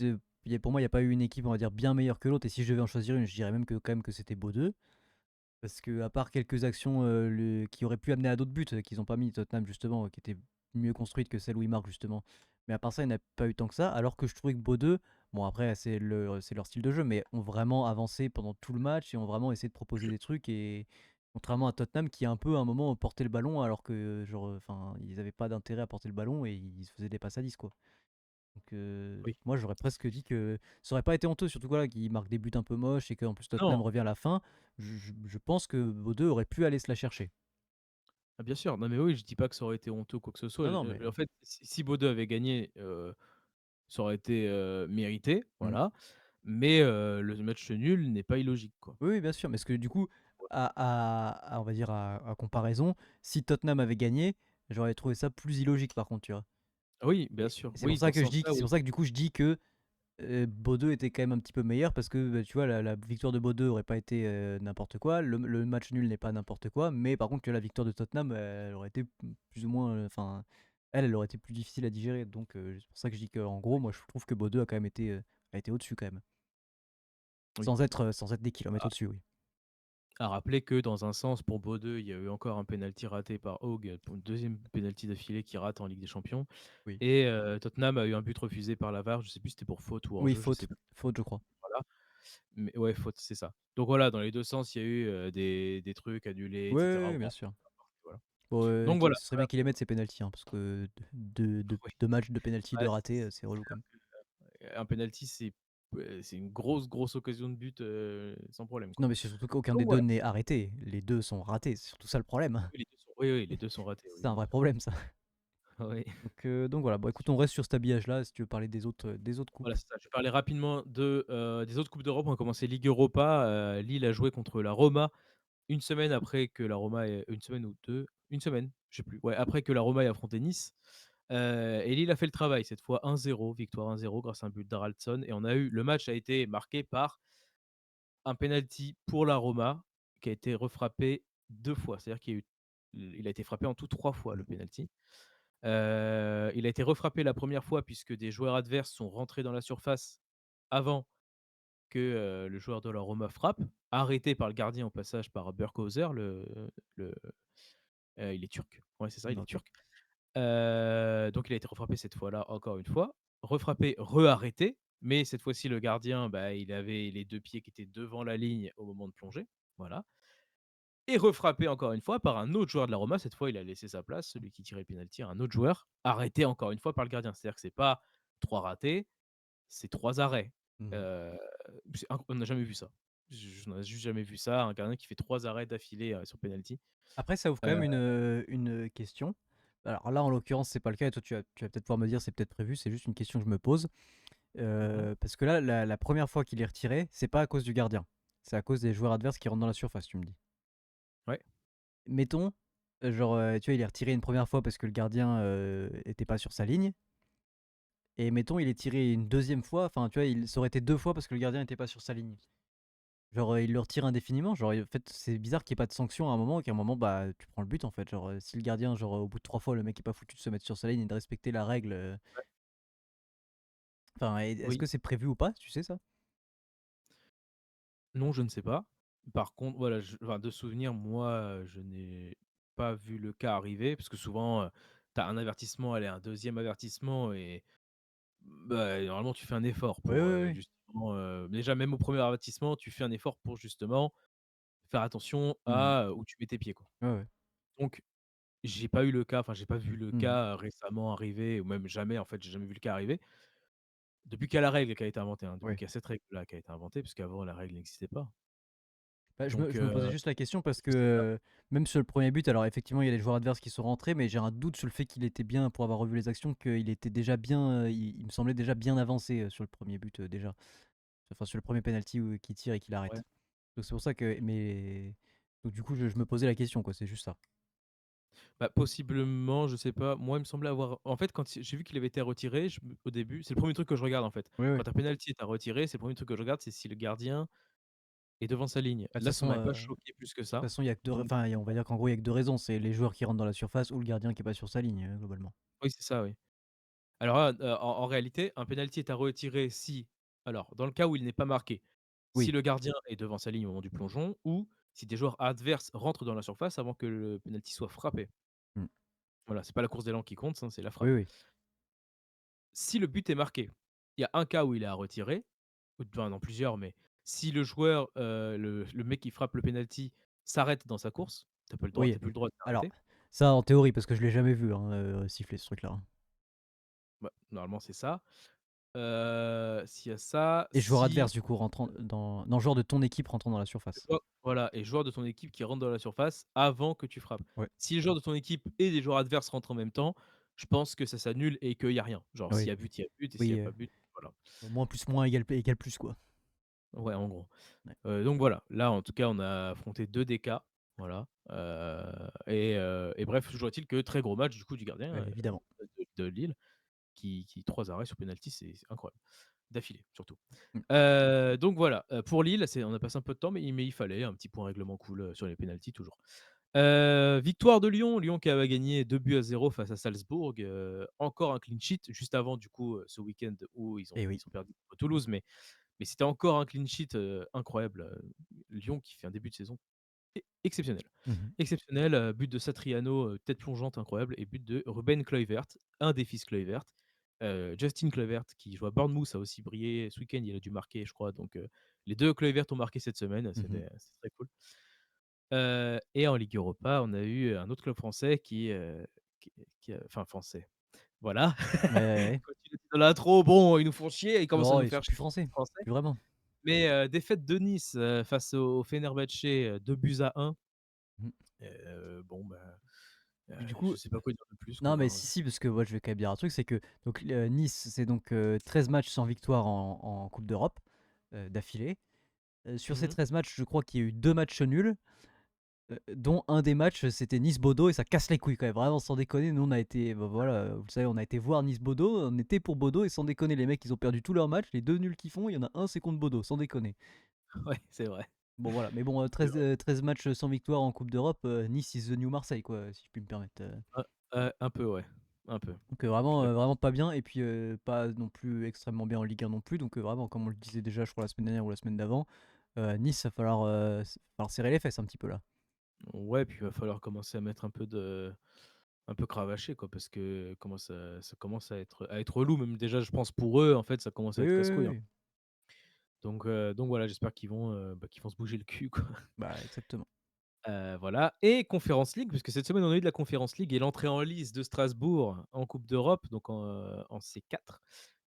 pour moi, il y a pas eu une équipe, on va dire, bien meilleure que l'autre et si je devais en choisir une, je dirais même que quand même que c'était Bordeaux. Parce que à part quelques actions, qui auraient pu amener à d'autres buts, qu'ils ont pas mis Tottenham justement, qui étaient mieux construites que celles où ils marquent justement. Mais à part ça, il n'y en a pas eu tant que ça, alors que je trouvais que Bordeaux, bon après c'est leur style de jeu, mais ont vraiment avancé pendant tout le match et ont vraiment essayé de proposer des trucs et contrairement à Tottenham qui a un peu à un moment porté le ballon alors que genre, enfin, ils avaient pas d'intérêt à porter le ballon et ils se faisaient des passes à 10 quoi. Donc Oui. moi j'aurais presque dit que ça aurait pas été honteux, surtout voilà, qu'ils marquent des buts un peu moches et qu'en plus Tottenham Non, revient à la fin. Je pense que Bodø aurait pu aller se la chercher. ah bien sûr. Non, mais oui, je dis pas que ça aurait été honteux ou quoi que ce soit. Non, non, mais En fait, si Bodø avait gagné, ça aurait été, mérité, mmh. voilà. Mais le match nul n'est pas illogique, quoi. Oui, oui, bien sûr, parce que du coup, on va dire à comparaison, si Tottenham avait gagné, j'aurais trouvé ça plus illogique par contre, tu vois? Oui, bien Et sûr. c'est pour Oui, ça dans ce que je dis que sens-là, c'est oui. pour ça que du coup je dis que Bordeaux était quand même un petit peu meilleur parce que, bah, tu vois, la victoire de Bordeaux aurait pas été, n'importe quoi. Le match nul n'est pas n'importe quoi, mais par contre, tu vois, la victoire de Tottenham, elle aurait été plus ou moins, enfin, elle aurait été plus difficile à digérer. Donc, c'est pour ça que je dis qu'en gros, moi, je trouve que Bordeaux a quand même été, a été au-dessus quand même. Oui. Sans être des kilomètres au-dessus, oui. À rappeler que dans un sens, pour Bodø, il y a eu encore un penalty raté par Haug pour une deuxième penalty d'affilée qu'il rate en Ligue des Champions Oui. et Tottenham a eu un but refusé par la VAR, je sais plus si c'était pour faute ou Oui, hors-jeu, je faute. sais plus. Faute, je crois. Voilà, mais ouais, faute, c'est ça. Donc voilà, dans les 2 sens, il y a eu, des trucs annulés et Ouais, cetera. ouais, ouais, Bon, bien sûr. voilà. Bon, Donc voilà, ce serait bien voilà qu'ils les mettent ces pénaltys, hein, parce que oui. 2 matchs de pénalty de Ouais, ratés, c'est relou quand même. un penalty, c'est une grosse, grosse occasion de but, sans problème, Non, quoi. mais c'est surtout qu'aucun des Donc 2 voilà. n'est arrêté. Les 2 sont ratés, c'est surtout ça le problème. Oui, les 2 sont oui, oui, les 2 sont ratés, oui, C'est un bien vrai sûr. problème ça. Oui. Donc voilà, bon écoute, on reste sur cet habillage-là, si tu veux parler des autres coupes. Voilà, c'est ça. Je vais parler rapidement des autres coupes d'Europe. On va commencer Ligue Europa. Lille a joué contre la Roma une semaine après que la Roma ait une semaine ou 2, une semaine, je sais plus. Ouais, après que la Roma ait affronté Nice. Et Lille a fait le travail cette fois 1-0, victoire 1-0 grâce à un but d'Haraldsson et le match a été marqué par un penalty pour la Roma qui a été refrappé 2 fois. C'est-à-dire il a été frappé en tout 3 fois le Mmh. penalty. Il a été refrappé la première fois puisque des joueurs adverses sont rentrés dans la surface avant que, le joueur de la Roma frappe, arrêté par le gardien au passage par Burkhauser, le il est turc. Ouais, c'est ça, il est OK. turc. Donc il a été refrappé cette fois-là, encore une fois, refrappé, re-arrêté, mais cette fois-ci le gardien, bah, il avait les 2 pieds qui étaient devant la ligne au moment de plonger, voilà et refrappé encore une fois par un autre joueur de la Roma. Cette fois, il a laissé sa place, celui qui tirait le pénalty à un autre joueur, arrêté encore une fois par le gardien. C'est-à-dire que c'est pas 3 ratés, c'est 3 arrêts. Mmh. Heu, on n'a jamais vu ça. Je n'ai juste jamais vu ça, un gardien qui fait 3 arrêts d'affilée, sur penalty. Après ça ouvre quand Heu, même une question. Alors là, en l'occurrence, c'est pas le cas et toi tu vas peut-être pouvoir me dire: «C'est peut-être prévu», c'est juste une question que je me pose. mmh Parce que là, la 1re fois qu'il est retiré, c'est pas à cause du gardien. C'est à cause des joueurs adverses qui rentrent dans la surface, tu me dis? Ouais, Mettons, genre, tu vois, il est retiré une première fois parce que le gardien, était pas sur sa ligne et mettons il est tiré une deuxième fois, enfin, tu vois, ça aurait été 2 fois parce que le gardien était pas sur sa ligne. Genre, il le retire indéfiniment, genre, en fait, c'est bizarre qu'il y ait pas de sanction à un moment et qu'à un moment, bah, tu prends le but, en fait. Genre, si le gardien, genre, au bout de 3 fois, le mec est pas foutu de se mettre sur sa ligne et de respecter la règle, ouais, enfin, est-ce oui. que c'est prévu ou pas, tu sais ça? Non, je ne sais pas. Par contre, voilà, enfin, de souvenir, moi, je n'ai pas vu le cas arriver parce que souvent, tu as un avertissement, allez, un deuxième avertissement et Bah, normalement, tu fais un effort Oui, pour, oui, oui. justement, déjà même au premier avertissement, tu fais un effort pour justement faire attention Mmh. à, où tu mets tes pieds, quoi. Ouais, ouais. Donc j'ai pas eu le cas, enfin j'ai pas vu le Mmh. cas récemment arriver ou même jamais en fait, j'ai jamais vu le cas arriver. Depuis qu'il y a la règle qui a été inventée, hein, depuis Ouais. qu'il y a cette règle-là qui a été inventée, puisqu'avant la règle n'existait pas. Bah, Donc je me posais juste la question parce que, c'est ça. même sur le premier but, alors effectivement, il y a les joueurs adverses qui sont rentrés, mais j'ai un doute sur le fait qu'il était bien pour avoir revu les actions, qu'il était déjà bien, il me semblait déjà bien avancé, sur le premier but, déjà. Enfin, sur le premier penalty où qu'il tire et qu'il Ouais. arrête. Donc c'est pour ça que donc du coup, je me posais la question, quoi, c'est juste ça. Bah, possiblement, je sais pas. Moi, il me semblait avoir en fait, quand j'ai vu qu'il avait été retiré, au début, c'est le premier truc que je regarde, en fait. Oui, oui. Quand un penalty est à retirer, c'est le premier truc que je regarde, c'est si le gardien est devant sa ligne. Bah, Là, ça m'avait pas choqué plus que de toute ça. façon, il y a que 2 Donc enfin, on va dire qu'en gros, il y a que 2 raisons, c'est les joueurs qui rentrent dans la surface ou le gardien qui est pas sur sa ligne, globalement. oui, c'est ça, oui. Alors là, en réalité, un penalty est à retirer si alors, dans le cas où il n'est pas marqué, si Oui. le gardien est devant sa ligne au moment du plongeon ou si des joueurs adverses rentrent dans la surface avant que le penalty soit frappé. Mmh. Voilà, c'est pas la course d'élan qui compte, ça, c'est la Oui, frappe. oui. Si le but est marqué, il y a un cas où il est à retirer, ou enfin non plusieurs, mais si le joueur, le mec qui frappe le penalty s'arrête dans sa course, tu Oui. plus le droit de Alors, t'arrêter. ça en théorie, parce que je l'ai jamais vu, hein, siffler ce truc-là, hein. Bah, normalement c'est ça. S'il y a ça, Et joueur si adverse du coup rentrant dans non, joueur de ton équipe rentrant dans la surface. voilà et joueur de ton équipe qui rentre dans la surface avant que tu frappes. Ouais. Si les joueurs de ton équipe et les joueurs adverses rentrent en même temps, je pense que ça s'annule et qu'il y a rien. Genre s'il y Oui. a but, il y a but et s'il y Oui, a pas but, voilà. moins plus moins égale plus, quoi. Ouais, en gros. Ouais. Donc voilà, là, en tout cas, on a affronté 2 des cas, voilà, et bref, toujours est-il que très gros match du coup du gardien, Évidemment. de Lille qui 3 arrêts sur penalty, c'est incroyable, d'affilée surtout. Mmh. Donc voilà, pour Lille, on a passé un peu de temps, mais il fallait un petit point règlement cool, sur les pénaltys toujours. Victoire de Lyon, Lyon qui avait gagné 2-0 face à Salzbourg, encore un clean sheet juste avant du coup, ce week-end où Et oui. ils ont perdu contre Toulouse, mais c'était encore un clean sheet, incroyable, Lyon qui fait un début de saison exceptionnel. Mmh. Exceptionnel, but de Satriano, tête plongeante incroyable et but de Ruben Kluivert, un des fils Kluivert. Justin Kluivert qui joue à Bournemouth a aussi brillé ce week-end, il a dû marquer je crois donc les 2 Kluivert ont marqué cette semaine, Mmh. c'est très cool. Et en Ligue Europa, on a eu un autre club français enfin français, voilà. Ouais, ouais, ouais. Quand tu l'as dit dans l'intro, bon, ils nous font chier, ils commencent à Non, nous ils faire sont plus chier, français, français. plus vraiment. Mais défaite de Nice, face au Fenerbahçe, 2-1. Mmh. Bon, bah, Du coup, je sais pas quoi dire de plus, non, quoi, mais hein. si, si, parce que moi, je vais quand même dire un truc, c'est que donc Nice, c'est donc 13 matchs sans victoire en Coupe d'Europe, d'affilée. Sur ces Mmh. 13 matchs, je crois qu'il y a eu 2 matchs nuls, dont un des matchs, c'était Nice-Bodo et ça casse les couilles quand même, vraiment sans déconner. Nous, on a été, bah, voilà, vous le savez, on a été voir Nice-Bodo, on était pour Bodo et sans déconner, les mecs, ils ont perdu tous leurs matchs. Les 2 nuls qu'ils font, il y en a un, c'est contre Bodo, sans déconner. Ouais, c'est vrai, Bon, voilà, mais bon, c'est vrai. 13 matchs sans victoire en Coupe d'Europe, Nice is the new Marseille, quoi, si je puis me permettre. Un peu, ouais, un peu. Donc Je suis d'accord. vraiment pas bien et puis, pas non plus extrêmement bien en Ligue 1 non plus. Donc, vraiment, comme on le disait déjà, je crois, la semaine dernière ou la semaine d'avant, Nice, va falloir serrer les fesses un petit peu là. Ouais, puis il va falloir commencer à mettre un peu cravacher, quoi, parce que ça commence à être relou, même déjà, je pense pour eux, en fait, ça commence à Oui, être oui, oui, casse-couille, hein. oui. Donc voilà, j'espère qu'ils vont se bouger le cul, quoi. Bah, exactement. Voilà et Conference League, puisque cette semaine, on a eu de la Conference League et l'entrée en lice de Strasbourg en Coupe d'Europe, donc en C4,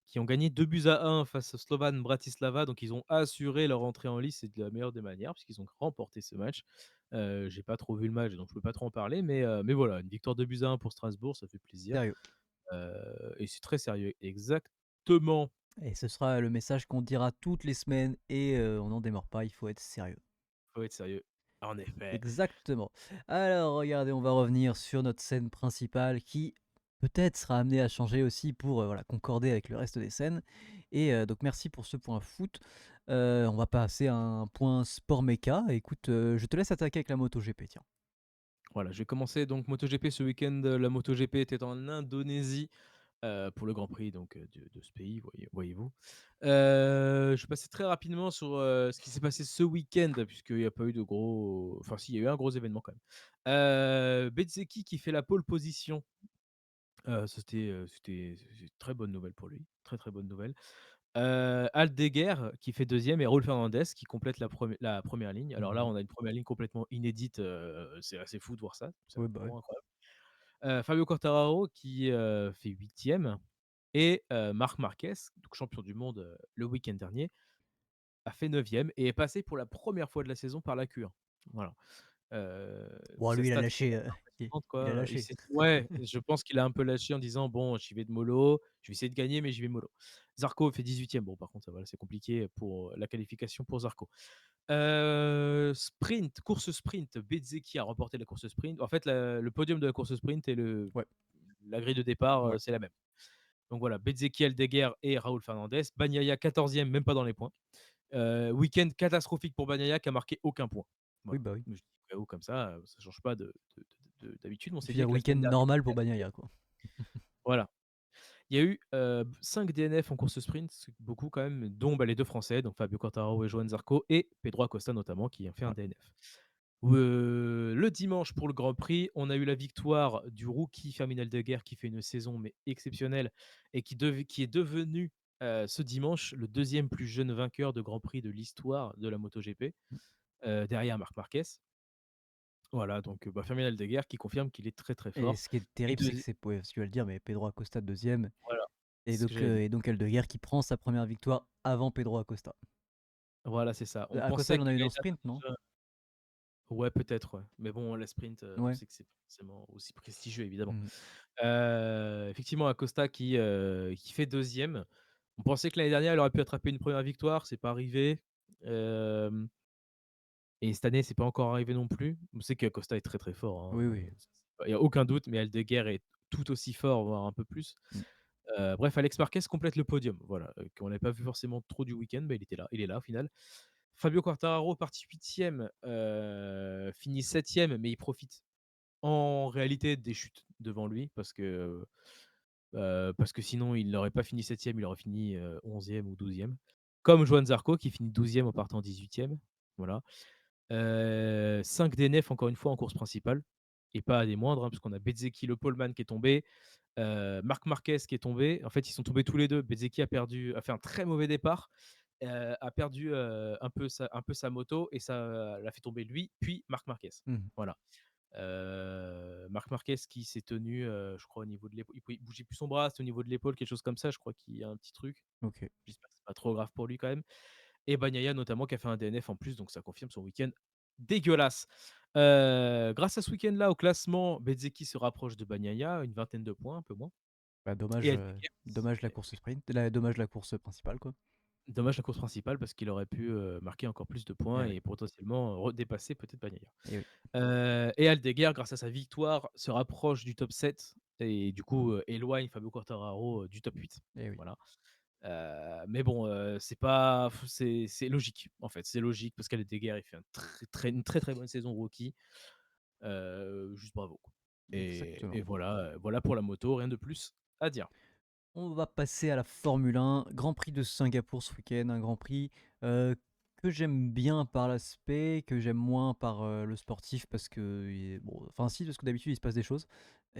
qui ont gagné 2-1 face au Slovan Bratislava. Donc ils ont assuré leur entrée en lice et de la meilleure des manières, puisqu'ils ont remporté ce match. J'ai pas trop vu le match, donc je peux pas trop en parler, mais voilà, une victoire 2-1 pour Strasbourg, ça fait plaisir, Sérieux. et c'est très sérieux. Exactement, Et ce sera le message qu'on dira toutes les semaines et on n'en démord pas, il faut être sérieux. faut être sérieux. En effet. Exactement. Alors regardez, on va revenir sur notre scène principale qui peut-être sera amenée à changer aussi pour, voilà, concorder avec le reste des scènes et donc merci pour ce point foot. On va passer à un point sport méca. Écoute, je te laisse attaquer avec la MotoGP, tiens. Voilà, je vais commencer donc MotoGP ce week-end. La MotoGP était en Indonésie, pour le Grand Prix donc de ce pays, voyez-vous. Je vais passer très rapidement sur, ce qui s'est passé ce week-end puisqu'il n'y a pas eu de gros enfin si, il y a eu un gros événement quand même. Bezzecchi qui fait la pole position C'est une très bonne nouvelle pour lui, très, très bonne nouvelle. Aldeguer qui fait deuxième et Raúl Fernandez qui complète la première ligne. Alors là, Mmh. on a une première ligne complètement inédite, c'est assez fou de voir ça, c'est Oui, bah, oui. vraiment incroyable. Fabio Quartararo qui, fait huitième et Marc Marquez, donc champion du monde, le week-end dernier, a fait neuvième et est passé pour la première fois de la saison par la Q1. Voilà. Bon, Cette lui, il a stat qui est lâché, assez impressionnante il a quoi. Il lâché. s'est dit ouais, je pense qu'il a un peu lâché en disant: «Bon, j'y vais de mollo, je vais essayer de gagner, mais j'y vais mollo». Zarco fait 18e. Bon, par contre, voilà, c'est compliqué pour la qualification pour Zarco. Sprint, course sprint, Bezzecchi a remporté la course sprint. En fait, le podium de la course sprint et Ouais, la grille de départ, ouais. c'est la même. Donc voilà, Bezzecchi, Aldeguer et Raúl Fernandez. Bagnaia 14e, même pas dans les points. Week-end catastrophique pour Bagnaia qui a marqué aucun point. Oui, Voilà. bah, oui. Je dis au cas où comme ça change pas d'habitude. On Je s'est veux dit dire que la week-end semaine dernière, normal il pour avait Bagnaia, quoi. voilà. Il y a eu 5 DNF en course sprint, c'est beaucoup quand même, dont bah, les deux Français, donc Fabio Quartararo et Johan Zarco, et Pedro Acosta notamment, qui a fait un Ouais. DNF. Le dimanche pour le Grand Prix, on a eu la victoire du rookie Fermin Aldeguer qui fait une saison mais exceptionnelle et qui est devenu ce dimanche le deuxième plus jeune vainqueur de Grand Prix de l'histoire de la MotoGP, Mmh. derrière Marc Marquez. Voilà, donc bah, Fermin Aldeguer qui confirme qu'il est très très Et fort. ce qui est Et terrible, c'est que c'est ouais, tu vas le dire, mais Pedro Acosta 2e voilà, c'est ce que j'allais dire. et donc Aldeguer qui prend sa première victoire avant Pedro Acosta. Voilà, c'est ça. On Acosta, pensait il en a qu'il une allait en être sprint, non? déjà ouais, peut-être, ouais. Mais bon, la sprint, on Ouais. sait que c'est pas forcément aussi prestigieux, évidemment. Mmh. Effectivement, Acosta qui fait deuxième. On pensait que l'année dernière, il aurait pu attraper une première victoire, c'est pas arrivé. Hem Et cette année, c'est pas encore arrivé non plus. On sait qu'Acosta est très, très fort, hein, Oui, oui. il y a aucun doute, mais Aldeguer est tout aussi fort, voire un peu plus. Mmh. Bref, Alex Marquez complète le podium, voilà, qu'on n'avait pas vu forcément trop du week-end, mais il est là au final. Fabio Quartararo, parti 8e, finit 7e, mais il profite en réalité des chutes devant lui parce que sinon il n'aurait pas fini 7e, il aurait fini, 11e ou 12e. Comme Johan Zarco qui finit 12e en partant 18e, voilà. 5 DNF encore une fois en course principale et pas des moindres, hein, parce qu'on a Bezzecchi, le poleman qui est tombé, Marc Marquez qui est tombé. En fait, ils sont tombés tous les 2. Bezzecchi a fait un très mauvais départ, a perdu, un peu sa moto et ça l'a fait tomber lui, puis Marc Marquez. Mmh. Voilà. Marc Marquez qui s'est tenu, je crois au niveau de l'épaule, il bougeait plus son bras, c'était au niveau de l'épaule, quelque chose comme ça, je crois qu'il y a un petit truc. OK. J'espère que c'est pas trop grave pour lui quand même. Et Bagnaia notamment qui a fait un DNF en plus, donc ça confirme son week-end dégueulasse. Grâce à ce week-end-là, au classement, Bezzecchi se rapproche de Bagnaia, une vingtaine de points, un peu moins. Bah, Et dommage, Aldeguer dommage la course sprint, dommage la course principale, quoi. dommage la course principale parce qu'il aurait pu, marquer encore plus de points Eh oui, et potentiellement redépasser peut-être Bagnaia. eh oui, Et Aldeguer, grâce à sa victoire, se rapproche du top 7 et du coup, éloigne Fabio Quartararo, du top 8. eh oui. Voilà. Mais bon, c'est pas c'est logique, en fait. C'est logique parce qu'Aldeguer, il fait une très, très bonne saison rookie. Juste bravo, quoi. Et Exactement. voilà, voilà pour la moto, rien de plus à dire. On va passer à la Formule 1, Grand Prix de Singapour ce week-end, un Grand Prix, que j'aime bien par l'aspect, que j'aime moins par, le sportif parce que bon, enfin si, parce que d'habitude il se passe des choses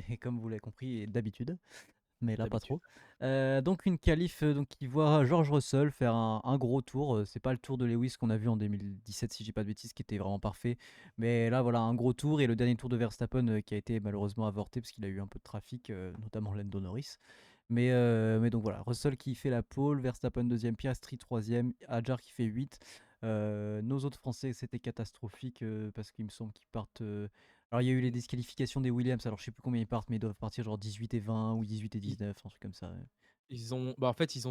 et comme vous l'avez compris, d'habitude, mais là pas D'habitude. trop. Donc une qualif, donc qui voit George Russell faire un gros tour, c'est pas le tour de Lewis qu'on a vu en 2017 si je dis pas de bêtises, qui était vraiment parfait. Mais là voilà, un gros tour et le dernier tour de Verstappen, qui a été malheureusement avorté parce qu'il a eu un peu de trafic, notamment Lando Norris. Mais donc voilà, Russell qui fait la pole, Verstappen deuxième, Piastri troisième, Hadjar qui fait 8. Nos autres Français, c'était catastrophique parce qu'il me semble qu'ils partent. Alors il y a eu les disqualifications des Williams, alors je sais plus combien ils partent, mais ils doivent partir genre 18 et 20 ou 18 et Ils 19, un truc comme ça. bah, en fait, ils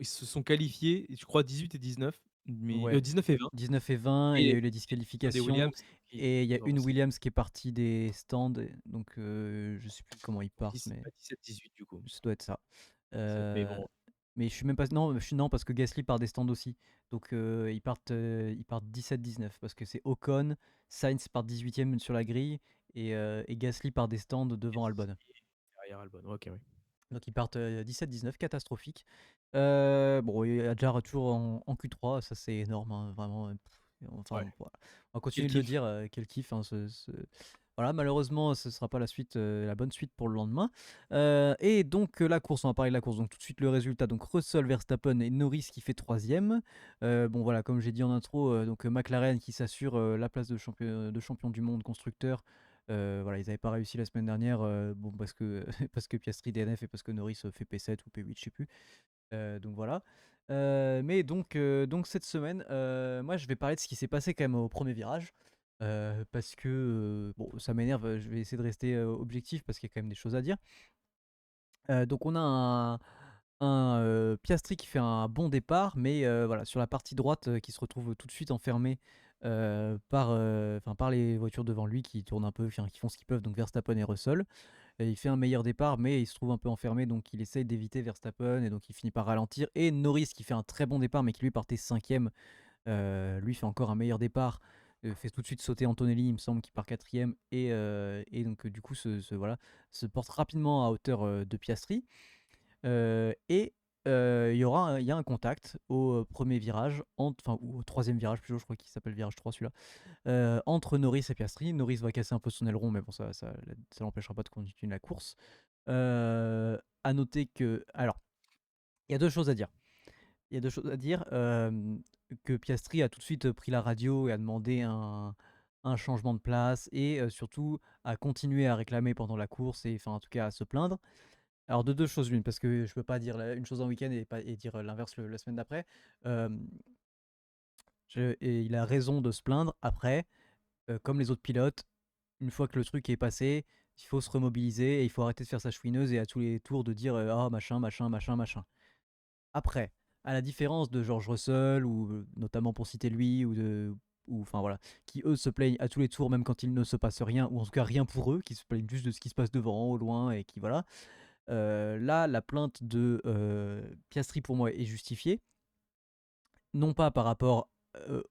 se sont qualifiés, je crois 18 et 19, mais Ouais, 19 et 20 19 et 20, et il y et a eu les un des disqualifications, Williams qui et il y a ont une lancé Williams qui est partie des stands, donc je sais plus comment ils partent, 10 mais pas 17-18 du coup. ça doit être ça. 17 mais Euh, bon, Mais je suis même pas non, non parce que Gasly part des stands aussi. Donc ils partent 17-19 parce que c'est Ocon, Sainz part 18e sur la grille et Gasly part des stands devant Albon. derrière Albon. OK, oui. Donc ils partent 17-19, catastrophique. Bon, et Hadjar toujours en Q3, ça c'est énorme, hein, vraiment. Enfin, Ouais, voilà. On va quel continuer de le kiff. dire, quel kiff, hein, Voilà, malheureusement, ce sera pas la suite, la bonne suite pour le lendemain. Et donc, la course, on va parler de la course. Donc tout de suite le résultat, donc Russell, Verstappen et Norris qui fait 3e. Bon voilà, comme j'ai dit en intro, donc McLaren qui s'assure, la place de champion du monde constructeur. Voilà, ils n'avaient pas réussi la semaine dernière, bon parce que parce que Piastri DNF et parce que Norris, fait P7 ou P8, je sais plus. Donc voilà. Mais donc cette semaine, moi je vais parler de ce qui s'est passé quand même au premier virage. Parce que, bon ça m'énerve, je vais essayer de rester, objectif parce qu'il y a quand même des choses à dire. Donc on a Piastri qui fait un bon départ, mais voilà sur la partie droite, qui se retrouve tout de suite enfermé, par les voitures devant lui qui tournent un peu, enfin qui font ce qu'ils peuvent, donc Verstappen et Russell. Il fait un meilleur départ, mais il se trouve un peu enfermé, donc il essaye d'éviter Verstappen, et donc il finit par ralentir. Et Norris, qui fait un très bon départ, mais qui lui partait 5e, lui fait encore un meilleur départ, fait tout de suite sauter Antonelli, il me semble, qui part 4e, et donc du coup voilà, se porte rapidement à hauteur de Piastri. Et il y a un contact au premier virage, enfin ou au troisième virage plutôt, je crois qu'il s'appelle virage 3 celui-là, entre Norris et Piastri. Norris va casser un peu son aileron, mais bon, ça l'empêchera pas de continuer la course. À noter que. Alors, il y a deux choses à dire. Il y a deux choses à dire. Que Piastri a tout de suite pris la radio et a demandé un changement de place, et surtout a continué à réclamer pendant la course, et enfin en tout cas à se plaindre. Alors de deux choses l'une, parce que je peux pas dire une chose en week-end et dire l'inverse la semaine d'après. Euh, et il a raison de se plaindre. Après, comme les autres pilotes, une fois que le truc est passé, il faut se remobiliser et il faut arrêter de faire sa chouineuse et à tous les tours de dire ah machin, machin, machin, machin. Après, à la différence de George Russell, ou notamment pour citer lui, ou enfin voilà, qui eux se plaignent à tous les tours, même quand il ne se passe rien, ou en tout cas rien pour eux, qui se plaignent juste de ce qui se passe devant, au loin, et qui voilà. Là, la plainte de Piastri pour moi est justifiée, non pas par rapport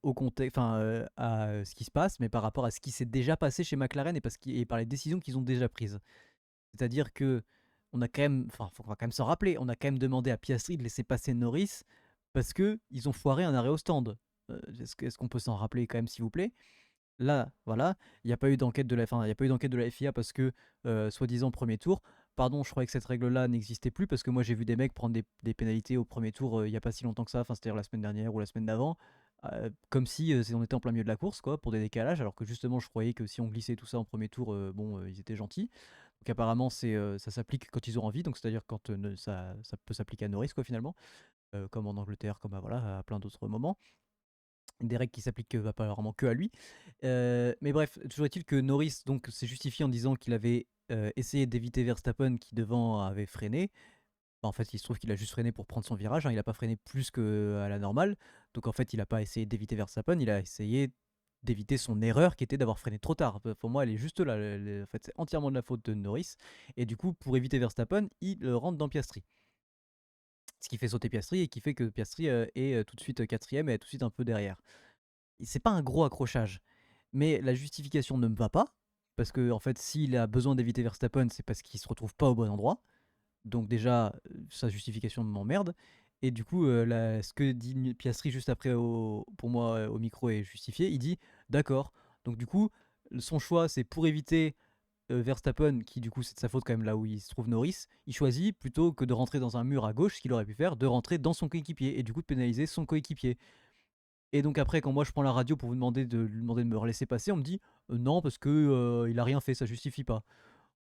au contexte, enfin à ce qui se passe, mais par rapport à ce qui s'est déjà passé chez McLaren, et par les décisions qu'ils ont déjà prises. C'est-à-dire que on a quand même, enfin, faut quand même s'en rappeler, on a quand même demandé à Piastri de laisser passer Norris parce que ils ont foiré un arrêt au stand. Est-ce qu'on peut s'en rappeler quand même, s'il vous plaît? Là, voilà, il n'y a pas eu d'enquête de la, enfin, il y a pas eu d'enquête de la FIA parce que, soi-disant premier tour. Pardon, je croyais que cette règle-là n'existait plus, parce que moi j'ai vu des mecs prendre des pénalités au premier tour, il n'y a pas si longtemps que ça, enfin c'était la semaine dernière ou la semaine d'avant, comme si on était en plein milieu de la course, quoi, pour des décalages, alors que justement je croyais que si on glissait tout ça en premier tour, bon, ils étaient gentils. Donc apparemment ça s'applique quand ils ont envie, donc c'est-à-dire quand ça peut s'appliquer à Norris, quoi, finalement, comme en Angleterre, comme voilà, à plein d'autres moments. Des règles qui s'appliquent apparemment que à lui. Mais bref, toujours est-il que Norris donc s'est justifié en disant qu'il avait essayé d'éviter Verstappen qui devant avait freiné. Bah, en fait, il se trouve qu'il a juste freiné pour prendre son virage, hein, il n'a pas freiné plus qu'à la normale. Donc en fait, il n'a pas essayé d'éviter Verstappen, il a essayé d'éviter son erreur qui était d'avoir freiné trop tard. Pour moi, elle est juste là. En fait, c'est entièrement de la faute de Norris. Et du coup, pour éviter Verstappen, il rentre dans Piastri. Ce qui fait sauter Piastri et qui fait que Piastri est tout de suite quatrième et est tout de suite un peu derrière. C'est pas un gros accrochage, mais la justification ne me va pas, parce que en fait, s'il a besoin d'éviter Verstappen, c'est parce qu'il se retrouve pas au bon endroit. Donc déjà, sa justification m'emmerde. Et du coup, ce que dit Piastri juste après, pour moi, au micro, est justifié. Il dit d'accord. Donc du coup, son choix, c'est pour éviter Verstappen, qui du coup c'est de sa faute quand même là où il se trouve Norris. Il choisit, plutôt que de rentrer dans un mur à gauche, ce qu'il aurait pu faire, de rentrer dans son coéquipier et du coup de pénaliser son coéquipier. Et donc après, quand moi je prends la radio pour lui demander de me laisser passer, on me dit non, parce que il a rien fait, ça justifie pas.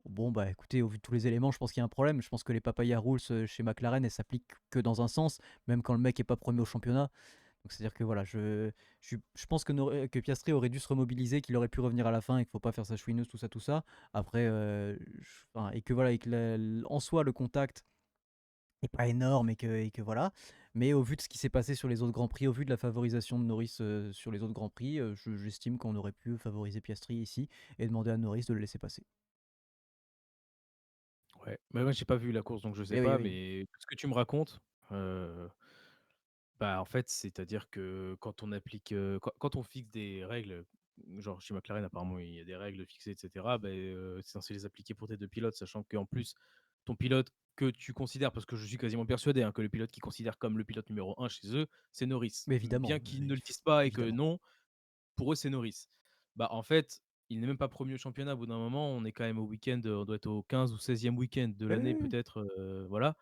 Bon bah écoutez, au vu de tous les éléments, je pense qu'il y a un problème. Je pense que les papaya rules chez McLaren, elles s'appliquent que dans un sens, même quand le mec est pas premier au championnat. Donc c'est à dire que voilà, je pense que Piastri aurait dû se remobiliser, qu'il aurait pu revenir à la fin, et qu'il faut pas faire sa chouineuse, tout ça, tout ça. Après, et que voilà, et que en soi le contact est pas énorme, et que voilà. Mais au vu de ce qui s'est passé sur les autres Grands Prix, au vu de la favorisation de Norris sur les autres Grands Prix, j'estime qu'on aurait pu favoriser Piastri ici et demander à Norris de le laisser passer. Ouais, mais moi j'ai pas vu la course donc je sais Et oui, pas, oui. mais ce que tu me racontes, heu, bah, en fait, c'est-à-dire que quand on applique, quand on fixe des règles, genre chez McLaren apparemment il y a des règles fixées et cetera, c'est censé les appliquer pour tes 2 pilotes, sachant qu'en plus ton pilote que tu considères, parce que je suis quasiment persuadé, hein, que le pilote qu'ils considèrent comme le pilote numéro un chez eux, c'est Norris. Mais Bien évidemment, qu'ils ne le disent pas et que évidemment. non, pour eux c'est Norris. Bah, en fait, il n'est même pas 1er au championnat. Au bout d'un moment, on est quand même au week-end, on doit être au 15 ou 16e week-end de Oui, l'année oui, oui. peut-être, voilà.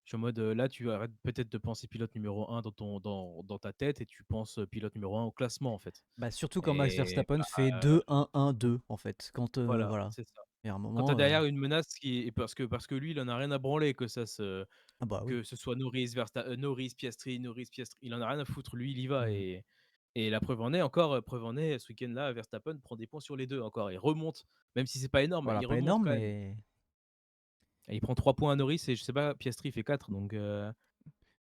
Je suis en mode, là, tu arrêtes peut-être de penser pilote numéro un dans ta tête et tu penses, pilote numéro un au classement, en fait. Bah, surtout quand Max Et Verstappen fait bah, 2-1-1-2 en fait. Quand, voilà, voilà. c'est ça. Il y a un Quand tu as moment, derrière une menace qui est parce que lui, il en a rien à branler ah bah, oui. que ce soit Norris, Piastri, Norris, Piastri, il en a rien à foutre. Lui, il y va Mmh. et la preuve en est encore, preuve en est, ce week-end-là, Verstappen prend des points sur les 2 encore et remonte. Même si c'est pas énorme, Voilà, il pas remonte énorme, quand même mais et il prend 3 points à Norris et je sais pas, Piastri fait 4 donc non,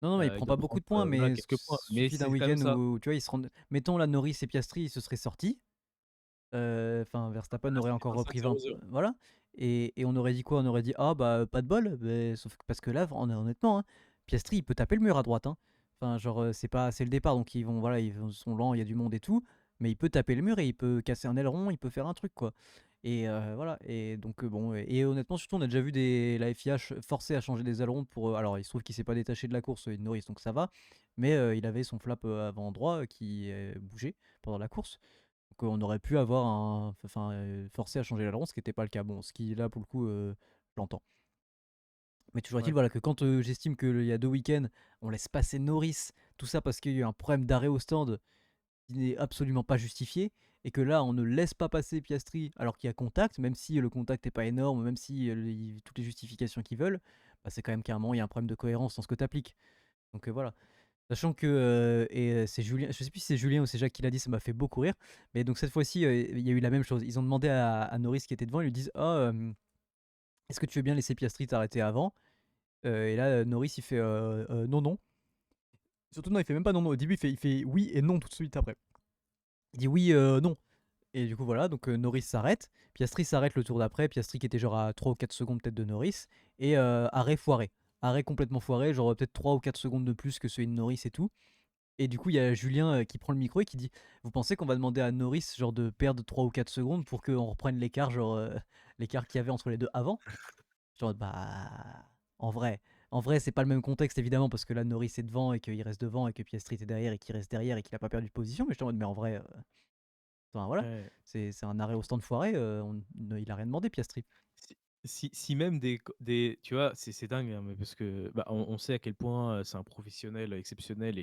non, mais il il prend doit pas beaucoup prendre, de points, voilà mais quelques points. Mais suffit d'un c'est quand même week-end ça. où, tu vois, ils se rendent mettons là, Norris et Piastri, ils se seraient sortis, enfin Verstappen Là, aurait ça fait encore repris 20 25-0-0. voilà, et on aurait dit quoi? On aurait dit: «Ah bah, pas de bol», beh, sauf que parce que là, honnêtement, hein, Piastri, il peut taper le mur à droite, hein. Enfin, genre, c'est le départ, donc ils vont voilà, sont lents, il y a du monde et tout, mais il peut taper le mur et il peut casser un aileron, il peut faire un truc, quoi, et voilà, et donc bon, et honnêtement, surtout, on a déjà vu la FIA forcé à changer des ailerons pour, alors il se trouve qu'il s'est pas détaché de la course, Norris, donc ça va, mais il avait son flap, avant droit, qui, bougeait pendant la course. Donc on aurait pu avoir forcé à changer l'aileron, ce qui était pas le cas. Bon, ce qui là pour le coup, je l'entends. Mais toujours est-il Ouais. voilà que quand, j'estime qu'il y a 2 week-ends, on laisse passer Norris, tout ça parce qu'il y a eu un problème d'arrêt au stand qui n'est absolument pas justifié, et que là on ne laisse pas passer Piastri alors qu'il y a contact, même si le contact est pas énorme, même si, toutes les justifications qu'ils veulent, bah, c'est quand même qu'à un moment il y a un problème de cohérence dans ce que tu appliques. Donc voilà. Sachant que, c'est Julien, je sais plus si c'est Julien ou c'est Jacques qui l'a dit, ça m'a fait beaucoup rire. Mais donc cette fois-ci, il y a eu la même chose. Ils ont demandé à Norris qui était devant, ils lui disent: «Oh, est-ce que tu veux bien laisser Piastri t'arrêter avant?» Et là, Norris il fait: Non, non». Surtout non, il fait même pas non, non. Au début il fait oui et non tout de suite après. Il dit: «Oui, non», et du coup voilà, donc Norris s'arrête, Piastri s'arrête le tour d'après, Piastri qui était genre à 3 ou 4 secondes peut-être de Norris, et arrêt foiré. Arrêt complètement foiré, genre peut-être 3 ou 4 secondes de plus que celui de Norris et tout. Et du coup, il y a Julien, qui prend le micro et qui dit: «Vous pensez qu'on va demander à Norris, genre, de perdre 3 ou 4 secondes pour qu'on reprenne l'écart, genre, l'écart qu'il y avait entre les 2 avant?» Genre, bah, en vrai en vrai, c'est pas le même contexte évidemment parce que là, Norris est devant et qu'il reste devant et que Piastri est derrière et qu'il reste derrière et qu'il a pas perdu de position, mais j'étais en mode: «Mais en vrai, enfin voilà, Ouais. c'est un arrêt au stand foiré, il a rien demandé Piastri». Si même des tu vois, c'est dingue, hein, mais parce que, bah, on sait à quel point, c'est un professionnel exceptionnel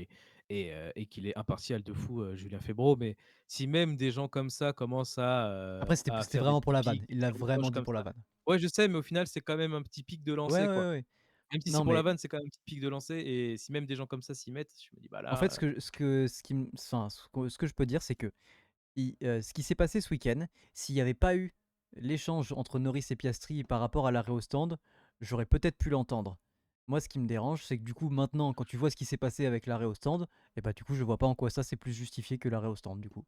et qu'il est impartial de fou, Julien Febvre, mais si même des gens comme ça commencent Après, à c'était faire des vraiment pour petits la pics, vanne. des Il l'a petits vraiment reproches dit comme pour la ça. vanne. Ouais, je sais, mais au final, c'est quand même un petit pic de Ouais, lancer, ouais, quoi. ouais, ouais. Même si c'est Non, pour la mais vanne, c'est quand même un petit pic de lancer et si même des gens comme ça s'y mettent, je me dis: «Bah en fait, là, ce qui me enfin, ce que je peux dire, c'est que ce qui s'est passé ce week-end, s'il n'y avait pas eu l'échange entre Norris et Piastri par rapport à l'arrêt au stand, j'aurais peut-être pu l'entendre. Moi, ce qui me dérange, c'est que du coup, maintenant, quand tu vois ce qui s'est passé avec l'arrêt au stand, et bah du coup, je vois pas en quoi ça c'est plus justifié que l'arrêt au stand, du coup.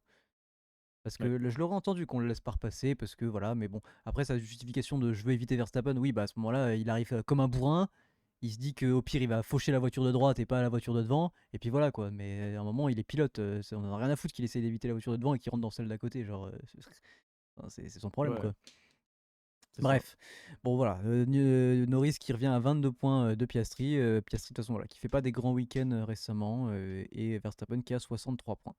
Parce que ouais, je l'aurais entendu qu'on le laisse pas repasser, parce que voilà, mais bon, après, sa justification de je veux éviter Verstappen, oui, bah à ce moment-là, il arrive comme un bourrin, il se dit qu'au pire, il va faucher la voiture de droite et pas la voiture de devant, et puis voilà quoi. Mais à un moment, il est pilote, on en a rien à foutre qu'il essaie d'éviter la voiture de devant et qu'il rentre dans celle d'à côté, genre, enfin, c'est son problème ouais, quoi. c'est ça. Bref, bon voilà, Norris qui revient à 22 points, de Piastri, Piastri de toute façon voilà, qui fait pas des grands week-ends, récemment, et Verstappen qui a 63 points.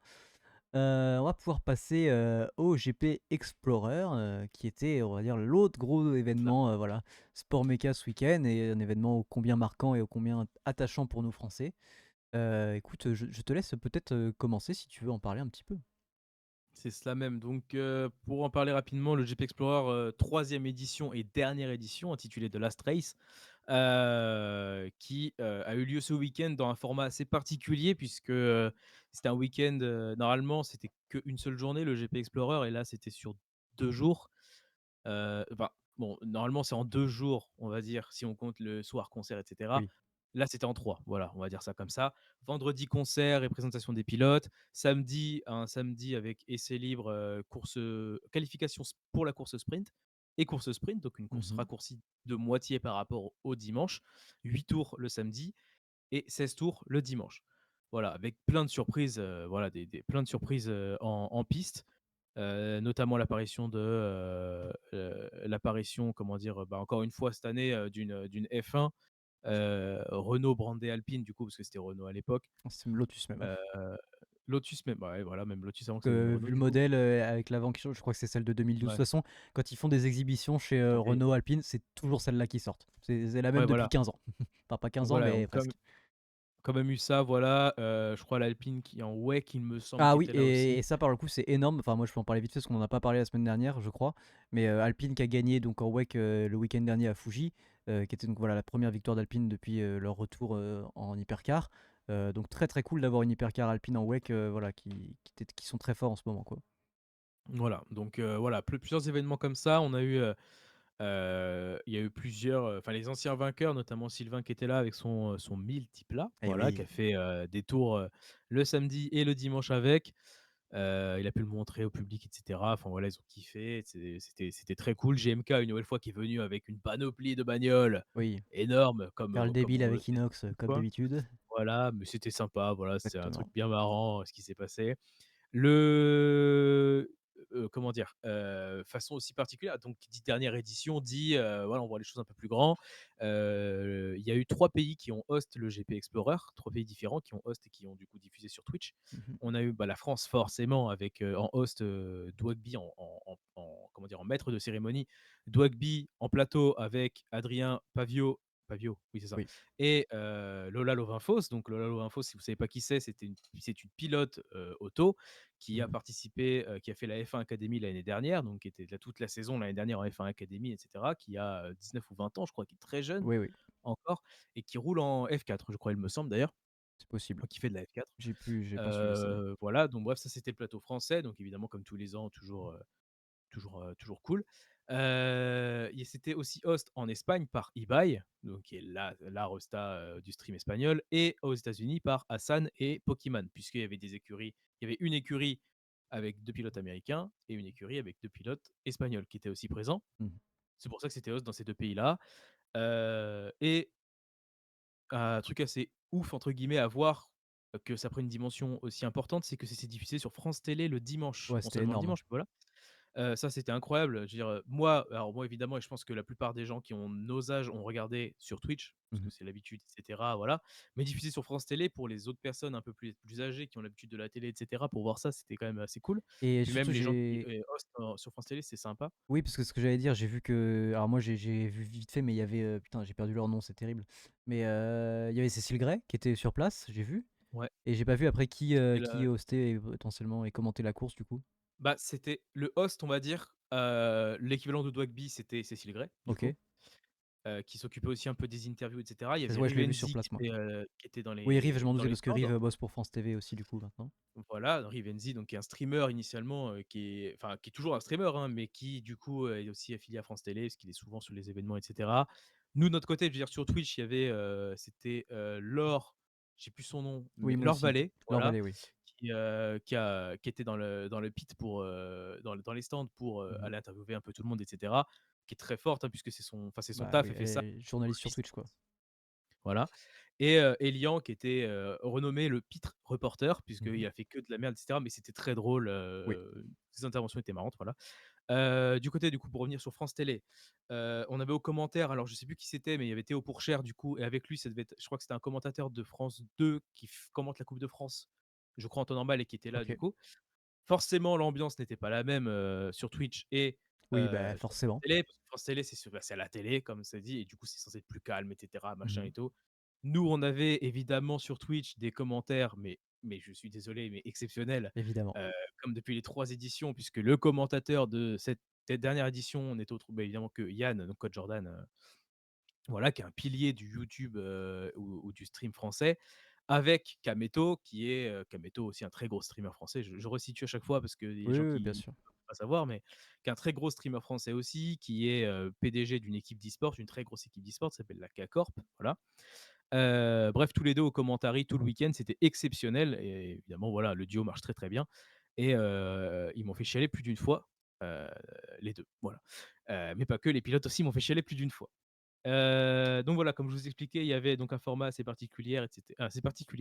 On va pouvoir passer, au GP Explorer, qui était, on va dire, l'autre gros événement, voilà, sport méca ce week-end, et un événement ô combien marquant et ô combien attachant pour nous Français. Écoute, je te laisse peut-être, commencer si tu veux en parler un petit peu. C'est cela même. Donc, pour en parler rapidement, le GP Explorer, 3e édition et dernière édition intitulée The Last Race, qui, a eu lieu ce week-end dans un format assez particulier puisque, c'était un week-end, normalement c'était qu'une seule journée le GP Explorer et là c'était sur 2 jours. Enfin, bon, normalement, c'est en 2 jours, on va dire, si on compte le soir concert et cetera. Oui. Là, c'était en 3, voilà, on va dire ça comme ça. Vendredi, concert et présentation des pilotes. Samedi, un samedi avec essai libre, course, qualification pour la course sprint et course sprint, donc une course Mmh. raccourcie de moitié par rapport au dimanche. 8 tours le samedi et 16 tours le dimanche. Voilà, avec plein de surprises, voilà, plein de surprises, en piste. Notamment l'apparition, comment dire? Bah, encore une fois cette année, d'une F1, Renault brandé Alpine du coup, parce que c'était Renault à l'époque. C'est Lotus même, hein. Lotus même, ouais, voilà, même Lotus avant que ça devienne Que Renault vu le du coup. modèle, avec l'avant qui change, je crois que c'est celle de 2012. De toute Ouais, façon, quand ils font des exhibitions chez, la vieille. Renault Alpine, c'est toujours celles-là qui sortent. C'est la Ouais, même depuis voilà, 15 ans. Enfin pas donc 15 ans, voilà, mais on presque. quand même eu ça, voilà, je crois l'Alpine qui en WEC, il me semble, Ah qui oui, était là aussi. et ça pour le coup c'est énorme. Enfin moi je peux en parler vite fait parce qu'on en a pas parlé la semaine dernière, je crois. Mais, Alpine qui a gagné donc en WEC, le week-end dernier à Fuji, qui était donc voilà la première victoire d'Alpine depuis, leur retour, en hypercar. Donc très, très cool d'avoir une hypercar Alpine en WEC, voilà qui sont très forts en ce moment, quoi. Voilà, donc voilà, plusieurs événements comme ça. On a eu, il y a eu plusieurs, enfin les anciens vainqueurs, notamment Sylvain qui était là avec son multiplat, Eh voilà, qui a oui, fait, des tours, le samedi et le dimanche avec. Il a pu le montrer au public et cetera. Enfin voilà, ils ont kiffé, c'était très cool. GMK une nouvelle fois qui est venu avec une panoplie de bagnoles oui. énorme Faire le comme débile on le avec fait Inox, comme quoi. d'habitude. Voilà, mais c'était sympa, voilà, c'était un truc Exactement. bien marrant, ce qui s'est passé. Le comment dire? Façon aussi particulière, donc qui dit dernière édition dit, voilà, on voit les choses un peu plus grand. Il y a eu 3 pays qui ont host le GP Explorer, 3 pays différents qui ont host et qui ont du coup diffusé sur Twitch. Mmh. On a eu, bah, la France forcément avec, en host, Dwagby en comment dire? En maître de cérémonie, Dwagby en plateau avec Adrien Pavio, oui c'est ça, Oui. et Lola Lovinfos. Donc Lola Lovinfos, si vous savez pas qui c'est une pilote, auto qui a Mmh. participé, qui a fait la F1 Academy l'année dernière, donc qui était là toute la saison l'année dernière en F1 Academy et cetera, qui a, 19 ou 20 ans, je crois, qui est très jeune Oui, oui, encore et qui roule en F4, je crois, il me semble d'ailleurs, c'est possible. qui fait de la F4. J'ai pas suivi ça, mais Voilà, donc bref, ça c'était le plateau français, donc évidemment comme tous les ans, toujours cool. Et c'était aussi host en Espagne par Ibai, donc qui est la resta, du stream espagnol, et aux États-Unis par Hassan et Pokémon, puisqu'il y avait des écuries. Il y avait une écurie avec 2 pilotes américains et une écurie avec 2 pilotes espagnols qui étaient aussi présents. mmh. C'est pour ça que c'était host dans ces 2 pays-là. Et un truc assez «ouf» entre guillemets à voir, que ça prend une dimension aussi importante, c'est que c'est diffusé sur France Télé le dimanche. Ouais, Bon, c'était seulement le énorme, hein. dimanche, mais voilà. Ça, c'était incroyable. Je veux dire, moi alors moi, évidemment, et je pense que la plupart des gens qui ont nos âges ont regardé sur Twitch, parce que Mmh. c'est l'habitude et cetera, voilà. Mais diffusé sur France Télé, pour les autres personnes un peu plus âgées qui ont l'habitude de la télé et cetera, pour voir ça, c'était quand même assez cool. Et Puis même surtout les gens qui, j'ai hostent sur France Télé, c'est sympa. oui, parce que ce que j'allais dire, j'ai vu que alors moi j'ai vu vite fait, mais il y avait, putain, j'ai perdu leur nom, c'est terrible. Mais, il y avait Cécile Gray qui était sur place, j'ai vu, Ouais, et j'ai pas vu après c'était qui la hostait potentiellement et commentait la course du coup. bah, c'était le host, on va dire, l'équivalent de Dwagby, c'était Cécile Gray, du coup. OK. Qui s'occupait aussi un peu des interviews et cetera. Il y C'est avait ouais, je l'ai vu sur Rivenzi place moi. qui était Oui, Rive, je m'en dans doutais les parce que stands. Rive, bosse pour France TV aussi du coup maintenant. Voilà, Rivenzi, donc qui est un streamer initialement, qui est toujours un streamer, hein, mais qui du coup, est aussi affilié à France Télé, parce qu'il est souvent sur les événements et cetera. Nous, de notre côté, je veux dire sur Twitch, il y avait, c'était, Laure, j'ai plus son nom, Oui, mais moi Laure aussi. Vallée, Leur voilà, Vallée, oui. qui était dans le pit pour, dans les stands pour, Mmh. aller interviewer un peu tout le monde et cetera, qui est très forte, hein, puisque c'est son Bah taf, oui, elle fait elle ça, est journaliste sur journaliste. Twitch quoi. Voilà, et Elian qui était, renommé le pitre reporter Mmh. puisqu'il a fait que de la merde et cetera, mais c'était très drôle, Oui. ses interventions étaient marrantes, voilà. Du côté, du coup, pour revenir sur France Télé, on avait aux commentaires, alors je sais plus qui c'était, mais il y avait Théo Pourchère du coup, et avec lui ça devait être, je crois que c'était un commentateur de France 2 qui commente la Coupe de France, je crois en temps normal, et qui était là du OK. coup. Forcément l'ambiance n'était pas la même, sur Twitch et Oui, bah sur France forcément. Télé, parce que France Télé c'est à la télé comme c'est dit, et du coup c'est censé être plus calme et cetera, machin Mmh. et tout. Nous, on avait évidemment sur Twitch des commentaires, mais je suis désolé, mais exceptionnels, Évidemment. comme depuis les 3 éditions, puisque le commentateur de cette dernière édition n'est autre, bah, évidemment, que Yann, donc Code Jordan, voilà, qui est un pilier du YouTube, ou du stream français, avec Kameto, Kameto aussi un très gros streamer français. Je resitue à chaque fois parce qu'il y a des Oui, gens oui, bien qui sûr. ne peuvent pas savoir, mais qui est un très gros streamer français aussi, qui est, PDG d'une équipe d'e-sport, une très grosse équipe d'e-sport, ça s'appelle la K-Corp, voilà. Bref, tous les 2 au commentary tout le week-end, c'était exceptionnel, et évidemment, voilà, le duo marche très, très bien, et ils m'ont fait chialer plus d'une fois, heu, les 2, voilà. Mais pas que, les pilotes aussi m'ont fait chialer plus d'une fois. Donc voilà, comme je vous expliquais, il y avait donc un format assez particulier,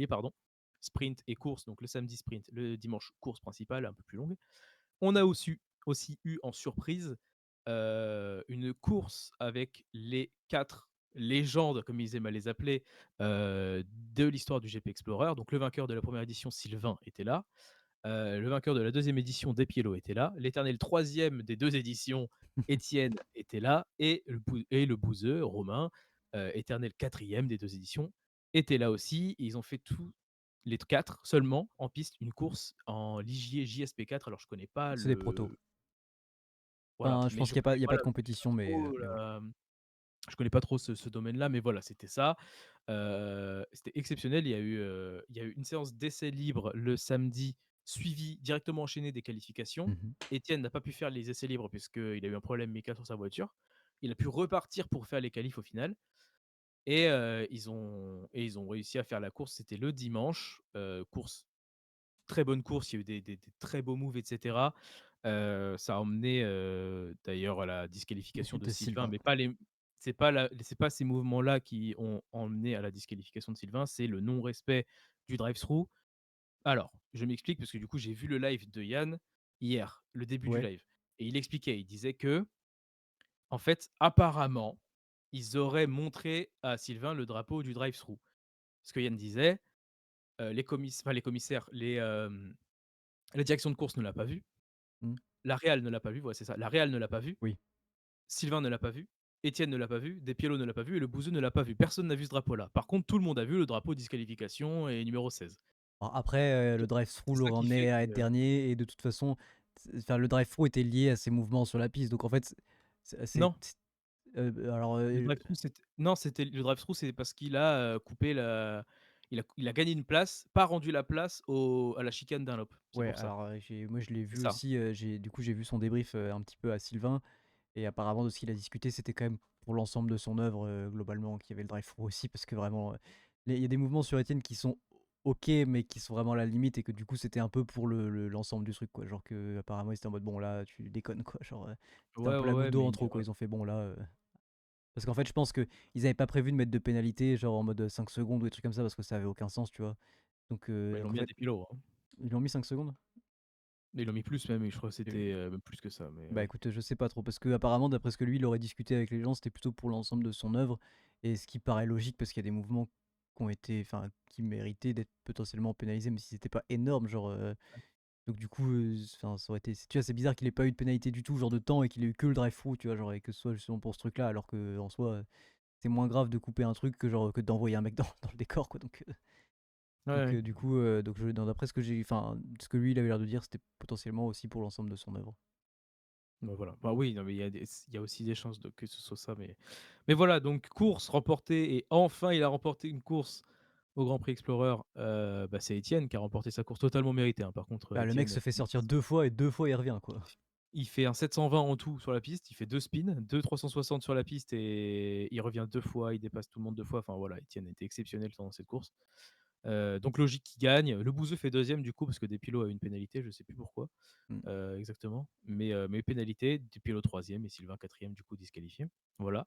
pardon. Sprint et course, donc le samedi sprint, le dimanche course principale, un peu plus longue. On a aussi eu en surprise, une course avec les 4 légendes, comme ils aiment à les appeler, de l'histoire du GP Explorer. Donc le vainqueur de la première édition, Sylvain, était là. Le vainqueur de la deuxième édition, Despiello, était là. L'éternel troisième des 2 éditions, Étienne, était là. Et le bouseux, Romain, éternel quatrième des 2 éditions, était là aussi. Et ils ont fait tous les 4 seulement en piste une course en Ligier JSP4. Alors je connais pas C'est des protos. le voilà, Enfin, je mais pense je qu'il y a connais pas pas de compétition, trop mais ouais. je connais pas trop ce domaine-là, mais voilà, c'était ça. C'était exceptionnel. Il y a eu une séance d'essais libres le samedi, suivi directement enchaîné des qualifications. Mmh. Étienne n'a pas pu faire les essais libres puisqu'il a eu un problème méca sur sa voiture. Il a pu repartir pour faire les qualifs au final. Ils ont réussi à faire la course. C'était le dimanche. Très bonne course. Il y a eu des très beaux moves, etc. Ça a emmené d'ailleurs à la disqualification de De Sylvain, Sylvain. mais pas les c'est pas ces mouvements-là qui ont emmené à la disqualification de Sylvain, c'est le non-respect du drive-through. Alors, je m'explique parce que du coup, j'ai vu le live de Yann hier, le début du Ouais. live, et il expliquait, il disait que, en fait, apparemment, ils auraient montré à Sylvain le drapeau du drive-through. Ce que Yann disait, les commissaires, la direction de course ne l'a pas vu, Mmh. la réal ne l'a pas vu, ouais, c'est ça, la réal ne l'a pas vu. Oui. Sylvain ne l'a pas vu, Étienne ne l'a pas vu, Despiello ne l'a pas vu et le Bouzeux ne l'a pas vu. Personne n'a vu ce drapeau-là. Par contre, tout le monde a vu le drapeau disqualification et numéro 16. Alors après, le Donc, drive-through c'est ça l'aurait qui fait emmené à être que dernier et de toute façon, enfin, le drive-through était lié à ses mouvements sur la piste. Donc en fait, non, alors, le drive-through, c'était le drive-through, c'est parce qu'il a coupé la. Il a gagné une place, pas rendu la place à la chicane d'un lope. C'est ouais, pour ça. alors, moi je l'ai C'est vu ça. aussi, j'ai vu son débrief, un petit peu à Sylvain et apparemment de ce qu'il a discuté, c'était quand même pour l'ensemble de son œuvre, globalement qu'il y avait le drive-through aussi parce que vraiment, il y a des mouvements sur Etienne qui sont OK, mais qui sont vraiment à la limite et que du coup, c'était un peu pour l'ensemble du truc, quoi. Genre qu'apparemment, ils étaient en mode: «Bon là, tu déconnes quoi», genre, c'était un Ouais, peu ouais, la goutte ouais, d'eau mais en trop, quoi. Ils ont fait: «Bon là», parce qu'en fait, je pense qu'ils avaient pas prévu de mettre de pénalité, genre en mode, 5 secondes ou des trucs comme ça parce que ça avait aucun sens, tu vois? ils l'ont Donc en mis à fait, des pilotes, hein. ils l'ont mis 5 secondes? Ils l'ont mis plus même, et je crois que OK. c'était même plus que ça. Mais Bah, ouais. écoute, je sais pas trop parce qu'apparemment, d'après ce que lui, il aurait discuté avec les gens, c'était plutôt pour l'ensemble de son œuvre et ce qui paraît logique parce qu'il y a des mouvements qui ont été enfin, qui méritaient d'être potentiellement pénalisés, mais si c'était pas énorme, genre, donc du coup, enfin, ça aurait été tu vois, c'est bizarre qu'il ait pas eu de pénalité du tout, genre de temps et qu'il ait eu que le drive-through, tu vois? Genre et que ce soit justement pour ce truc-là, alors qu'en soi, c'est moins grave de couper un truc que genre, que d'envoyer un mec dans le décor, quoi, Ouais, ouais. du coup, donc d'après ce que j'ai enfin, ce que lui, il avait l'air de dire, c'était potentiellement aussi pour l'ensemble de son œuvre. Bah, voilà. Bah, oui, non, mais il y a aussi des chances que ce soit ça. Mais voilà, donc course remportée, et enfin il a remporté une course au Grand Prix Explorer. Bah, c'est Étienne qui a remporté sa course totalement méritée, hein. Par contre, Bah, le mec Étienne, se fait sortir 2 fois et 2 fois il revient, quoi. il fait un 720 en tout sur la piste. Il fait 2 spins, 2 360 sur la piste, et il revient 2 fois. Il dépasse tout le monde 2 fois. Enfin voilà, Étienne était exceptionnel pendant cette course. Donc logique qu'il gagne. Le Bouzeux fait deuxième du coup parce que Despilo a eu une pénalité, je sais plus pourquoi Mmh. exactement. Mais pénalité, Despilo troisième et Sylvain quatrième du coup disqualifié. Voilà.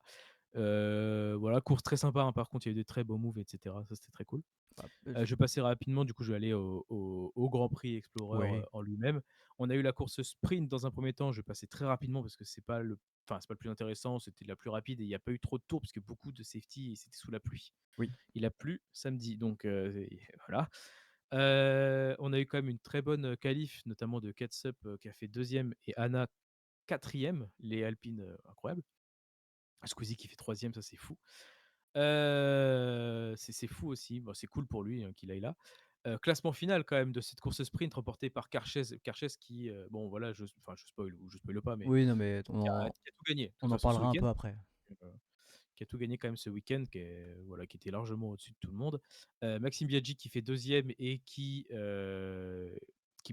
Voilà, course très sympa, hein. Par contre, il y a eu des très beaux moves, etc. Ça, c'était très cool. Bah, Je vais passer rapidement, du coup, je vais aller au Grand Prix Explorer ouais. en lui-même. On a eu la course sprint dans un premier temps. Je vais passer très rapidement parce que c'est pas le plus intéressant, c'était la plus rapide et il n'y a pas eu trop de tours parce que beaucoup de safety c'était sous la pluie. Oui. Il a plu samedi, donc voilà. On a eu quand même une très bonne qualif, notamment de Katsup qui a fait deuxième et Anna quatrième, les Alpines incroyables. Squeezie qui fait troisième, ça c'est fou. C'est fou aussi. Bon, c'est cool pour lui, qu'il aille là. Classement final quand même de cette course sprint remportée par Carchez. Carchez qui, bon voilà, je spoil ou je spoile pas, mais Oui, non, mais qui a tout gagné, de toute on en façon ce parlera un week-end. peu après. Heu, qui a tout gagné quand même ce week-end, voilà, qui était largement au-dessus de tout le monde. Maxime Biaggi qui fait deuxième et qui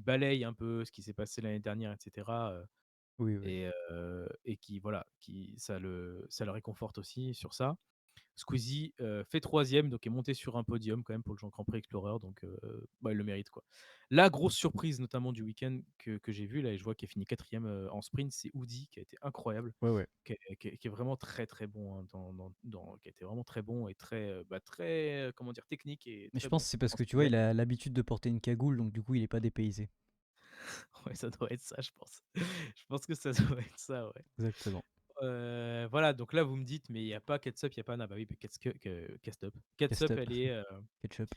balaye un peu ce qui s'est passé l'année dernière, et cetera, Oui, oui. et qui voilà, ça le réconforte aussi sur ça. Squeezie fait troisième, donc est monté sur un podium quand même pour le Grand Prix Explorer, donc bah, il le mérite quoi. La grosse surprise notamment du week-end que j'ai vu là, et je vois qu'il a fini quatrième en sprint, c'est Oudi qui a été incroyable, Ouais, ouais. qui est vraiment très très bon, hein, qui a été vraiment très bon et très très comment dire, technique et Mais je très pense bon que c'est parce en que, tu vois, sprint. il a l'habitude de porter une cagoule, donc du coup, il est pas dépaysé. Ouais, ça doit être ça, je pense. Je pense que ça doit être ça, ouais. Exactement. voilà, donc là, vous me dites: «Mais il y a pas Ketchup, il y a pas Anna». Bah oui, mais Ketchup. Ketchup, Ketchup, elle est, ketchup.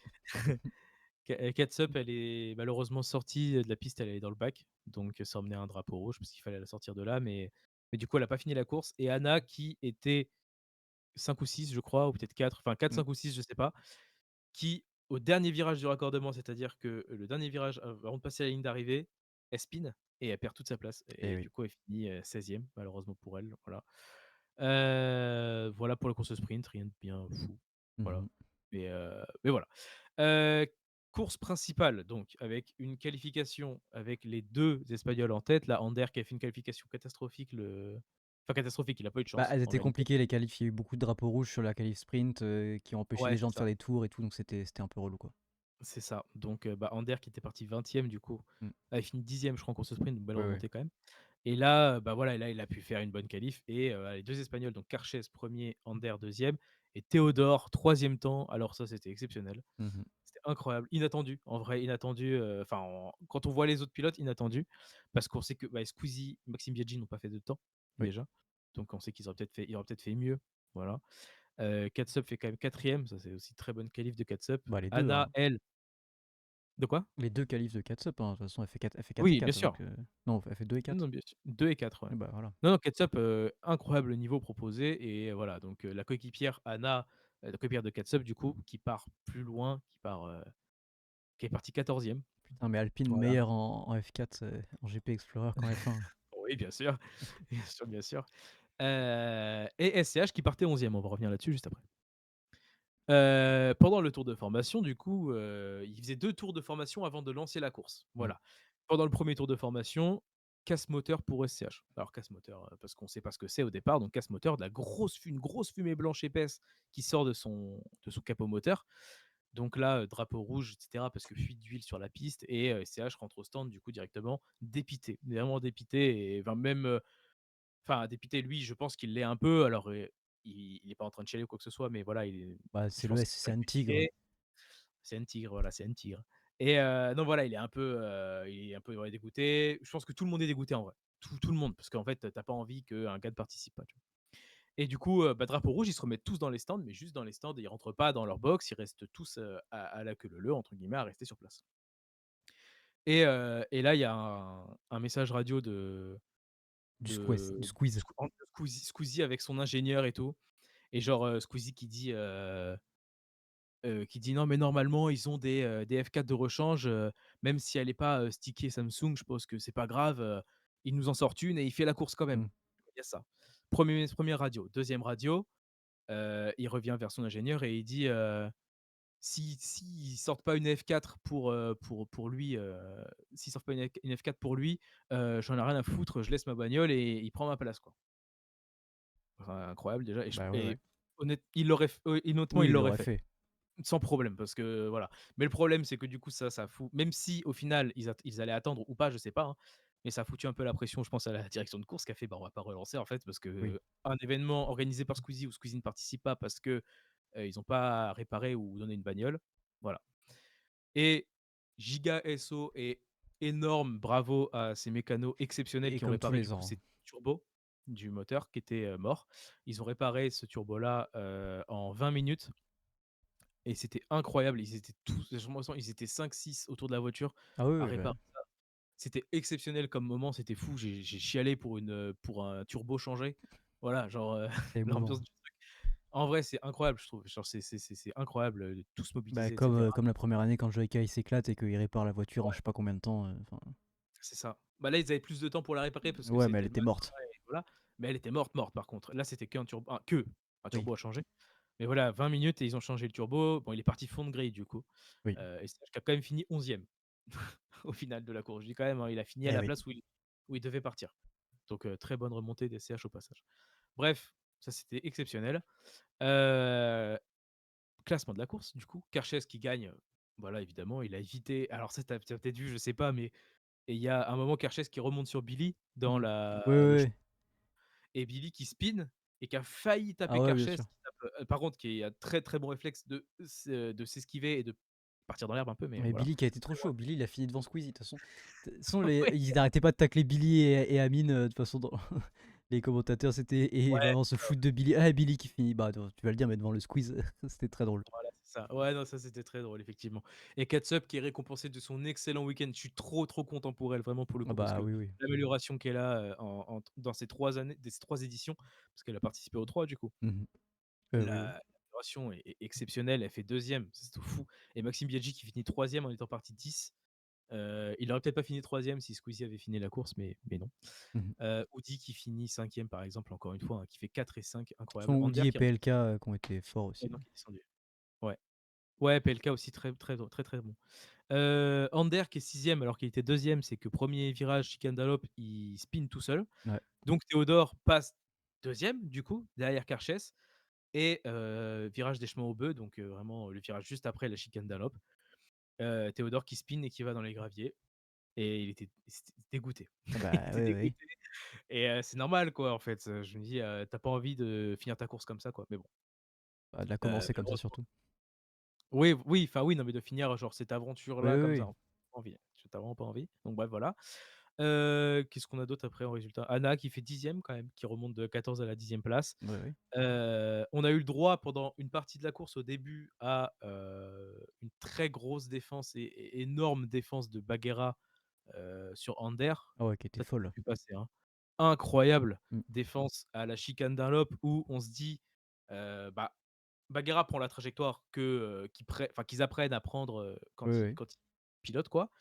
Ketchup, elle est malheureusement sortie de la piste, elle est dans le bac, donc ça emmenait un drapeau rouge parce qu'il fallait la sortir de là, mais du coup, elle a pas fini la course et Anna qui était 5 ou 6 je crois, ou peut-être 4, enfin 4, Mmh. 5 ou 6 je sais pas, qui au dernier virage du raccordement, c'est-à-dire que le dernier virage avant de passer la ligne d'arrivée, elle spin et elle perd toute sa place Et et oui. du coup, elle finit, 16e malheureusement pour elle, voilà. Voilà pour la course sprint, rien de bien fou, voilà. Mmh. Mais voilà. Heu, Course principale donc avec une qualification avec les 2 Espagnols en tête, là, Ander qui a fait une qualification catastrophique enfin catastrophique, il a pas eu de Bah, chance elles en étaient réalité. compliquées les qualifs, il y a eu beaucoup de drapeaux rouges sur la qualif sprint, qui ont empêché Ouais, les c'est gens de faire ça, des tours et tout, donc c'était un peu relou, quoi. c'est ça. Donc bah, Ander qui était parti 20e du coup, Mmh. a fini 10e je crois en course sprint, donc belle Ouais, ouais. remontée quand même. Et là, bah, voilà, là, il a pu faire une bonne qualif et les 2 Espagnols, donc Carches 1er, Ander 2e et Théodore 3e temps. Alors ça, c'était exceptionnel. Mmh. C'était incroyable, inattendu, en vrai, inattendu, enfin, quand on voit les autres pilotes, inattendu, parce qu'on sait que, bah, Squeezie, Maxime Biaggi n'ont pas fait de temps, Oui. déjà, donc on sait qu'ils auraient peut-être fait mieux, voilà. Catsup fait quand même 4e, ça, c'est aussi très bonne qualif de Catsup. Bah, les 2 Anna, hein. elle de quoi? Les 2 qualifs de Catsup, hein, de toute façon, elle fait 4 et Oui, bien 4 sûr. donc non, elle fait 2 et Non, 4. bien sûr, 2 et 4, ouais. Et bah, voilà. Non, non, Catsup, incroyable niveau proposé et voilà, donc la coéquipière Anna, la coéquipière de Catsup, du coup, qui part plus loin, qui est partie 14e. Putain, mais Alpine Voilà. meilleure en F4, en GP Explorer qu'en F1. Oui, bien sûr, bien sûr, bien sûr. Et SCH qui partait 11e, on va revenir là-dessus juste après. Pendant le tour de formation, du coup, il faisait 2 tours de formation avant de lancer la course. Mmh. Voilà. Pendant le premier tour de formation, casse moteur pour SCH. Alors casse moteur, parce qu'on sait pas ce que c'est au départ, donc casse moteur, de la une grosse fumée blanche épaisse qui sort de son capot moteur. Donc là, drapeau rouge et cetera parce que fuite d'huile sur la piste et SCH rentre au stand du coup directement dépité, vraiment dépité et enfin même, enfin, dépité, lui, je pense qu'il l'est un peu. Alors, il est pas en train de chialer ou quoi que ce soit, mais voilà, Bah, je c'est le pense S, qu'il est c'est pas un tigre. cultivé. C'est un tigre, voilà, c'est un tigre. Et non, voilà, il est un peu ouais, dégoûté. Je pense que tout le monde est dégoûté en vrai. Tout le monde, parce qu'en fait, tu pas envie qu'un gars ne participe pas, tu vois? Et du coup, bah, drapeau rouge, ils se remettent tous dans les stands, mais juste dans les stands, ils rentrent pas dans leur box, ils restent tous, à la queue leu leu, entre guillemets, à rester sur place. Et là, il y a un message radio Du de squeeze. Squeezie avec son ingénieur et tout. Et genre, Squeezie qui dit: «Non, mais normalement, ils ont des F4 de rechange, même si elle est pas, stickée Samsung, je pense que c'est pas grave, il nous en sort une et il fait la course quand même». Mmh. Il y a ça. 1er radio. 2e radio, il revient vers son ingénieur et il dit, s'ils sortent pas une F4 pour lui, s'ils sortent pas une F4 pour lui, j'en ai rien à foutre, je laisse ma bagnole et il prend ma place, quoi. Enfin, incroyable déjà Bah, ouais, ouais. honnêtement, Oui, il il l'aurait l'aurait fait. fait. Sans problème, parce que voilà. Mais le problème, c'est que du coup, ça fout, même si au final, ils allaient attendre ou pas, je sais pas, hein, mais ça a foutu un peu la pression, je pense, à la direction de course qui a fait: «Bah, on va pas relancer en fait, parce Oui. que un événement organisé par Squeezie où Squeezie ne participe pas parce que, ils ont pas réparé ou donné une bagnole». Voilà. Et giga SO et énorme bravo à ces mécanos exceptionnels Et qui ont comme tous réparé du les coup ans, hein. ces turbos du moteur qui était, mort. Ils ont réparé ce turbo-là, en 20 minutes et c'était incroyable. Ils étaient tous, je me sens, ils étaient 5-6 autour de la voiture Ah oui, à oui, bah, réparer ça. C'était exceptionnel comme moment, c'était fou. J'ai chialé pour un turbo changé. Voilà, genre, c'est émouvant. l'ambiance du truc. En vrai, c'est incroyable, je trouve. Genre, c'est incroyable, de tous Bah, mobiliser et cetera. comme la première année quand Joyka il s'éclate et qu'il répare la voiture en je Ouais, sais pas combien de temps, enfin c'est ça. Bah, là, ils avaient plus de temps pour la réparer parce que ouais, mais elle c'était était mal, morte. et voilà. Mais elle était morte, morte par contre. Là, c'était qu'un Oui, turbo à changer. Mais voilà, 20 minutes et ils ont changé le turbo. Bon, il est parti fond de grille du coup. oui. Et Serge qui a quand même fini 11e au final de la course. Je dis quand même, hein, il a fini à Eh la oui. place où il devait partir. Donc très bonne remontée des CH au passage. Bref, ça c'était exceptionnel. Heu, Classement de la course du coup, Kershès qui gagne, voilà évidemment, il a évité, alors ça tu as peut-être vu, je sais pas, mais il y a un moment Kershès qui remonte sur Billy dans Mmh. la Oui, oui, le ch oui. et Billy qui spin et qui a failli Ah taper ouais, bien Kershès, sûr. qui tape, par contre qui a très, très bon réflexe de s'esquiver et de partir dans l'herbe un peu, mais Mais voilà. Billy qui a été trop Très loin. chaud. Billy, il a fini devant Squeezie. De toute façon, ils n'arrêtaient pas de tacler Billy et Amine, de toute façon, dans Les commentateurs, c'était et Ouais, vraiment se foutre de Billy. Ah, Billy qui finit, bah, attends, tu vas le dire, mais devant le squeeze, c'était très drôle. voilà, c'est ça. Ouais, non, ça c'était très drôle, effectivement. Et Catsup qui est récompensée de son excellent week-end. Je suis trop, trop content pour elle, vraiment pour le Ah coup, parce bah, que oui, oui. l'amélioration qu'elle a, dans ces 3 années, ces 3 éditions, parce qu'elle a participé aux 3 du coup. Mmh. Oui, oui. L'amélioration est exceptionnelle. Elle fait deuxième, c'est tout fou. Et Maxime Biaggi qui finit troisième en étant parti 10. Il aurait peut-être pas fini troisième si Squeezie avait fini la course, mais non. Mmh. Audi qui finit cinquième par exemple, encore une fois, hein, qui fait 4 et 5, Ce sont incroyable. Ander Woody et qui remonte, PLK, qui ont été forts aussi, ouais, non, ouais. qui est descendu. Ouais. Ouais, PLK aussi très, très, très, très bon. Ander qui est sixième alors qu'il était deuxième, c'est que premier virage chicane Dunlop, il spin tout seul. Ouais. Donc Théodore passe deuxième du coup, derrière Karches. Et virage des chemins au bœufs, donc vraiment le virage juste après la chicane Dunlop. Théodore qui spin et qui va dans les graviers et c'était dégoûté. Ah Il bah, était oui, oui. dégoûté et c'est normal quoi en fait, je me dis, tu pas envie de finir ta course comme ça quoi, mais bon, Bah, de la commencer comme ça malheureusement. surtout. Oui, oui, enfin oui, non mais de finir genre cette Oui, aventure-là oui, comme ça, oui. pas envie, tu vraiment pas envie, donc bref voilà. Qu'est-ce qu'on a d'autre après en résultat? Anna qui fait 10e quand même, qui remonte de 14 à la 10e place. Oui, oui. On a eu le droit pendant une partie de la course au début à, une très grosse défense et énorme défense de Baguera, sur Ander. Ah ouais, qui était Ça, tu as folle. pu passer, hein. Incroyable Mmh. défense à la chicane Dunlop où on se dit, bah, Baguera prend la trajectoire qu'ils apprennent à prendre, Oui, oui. quand ils pilotent quoi.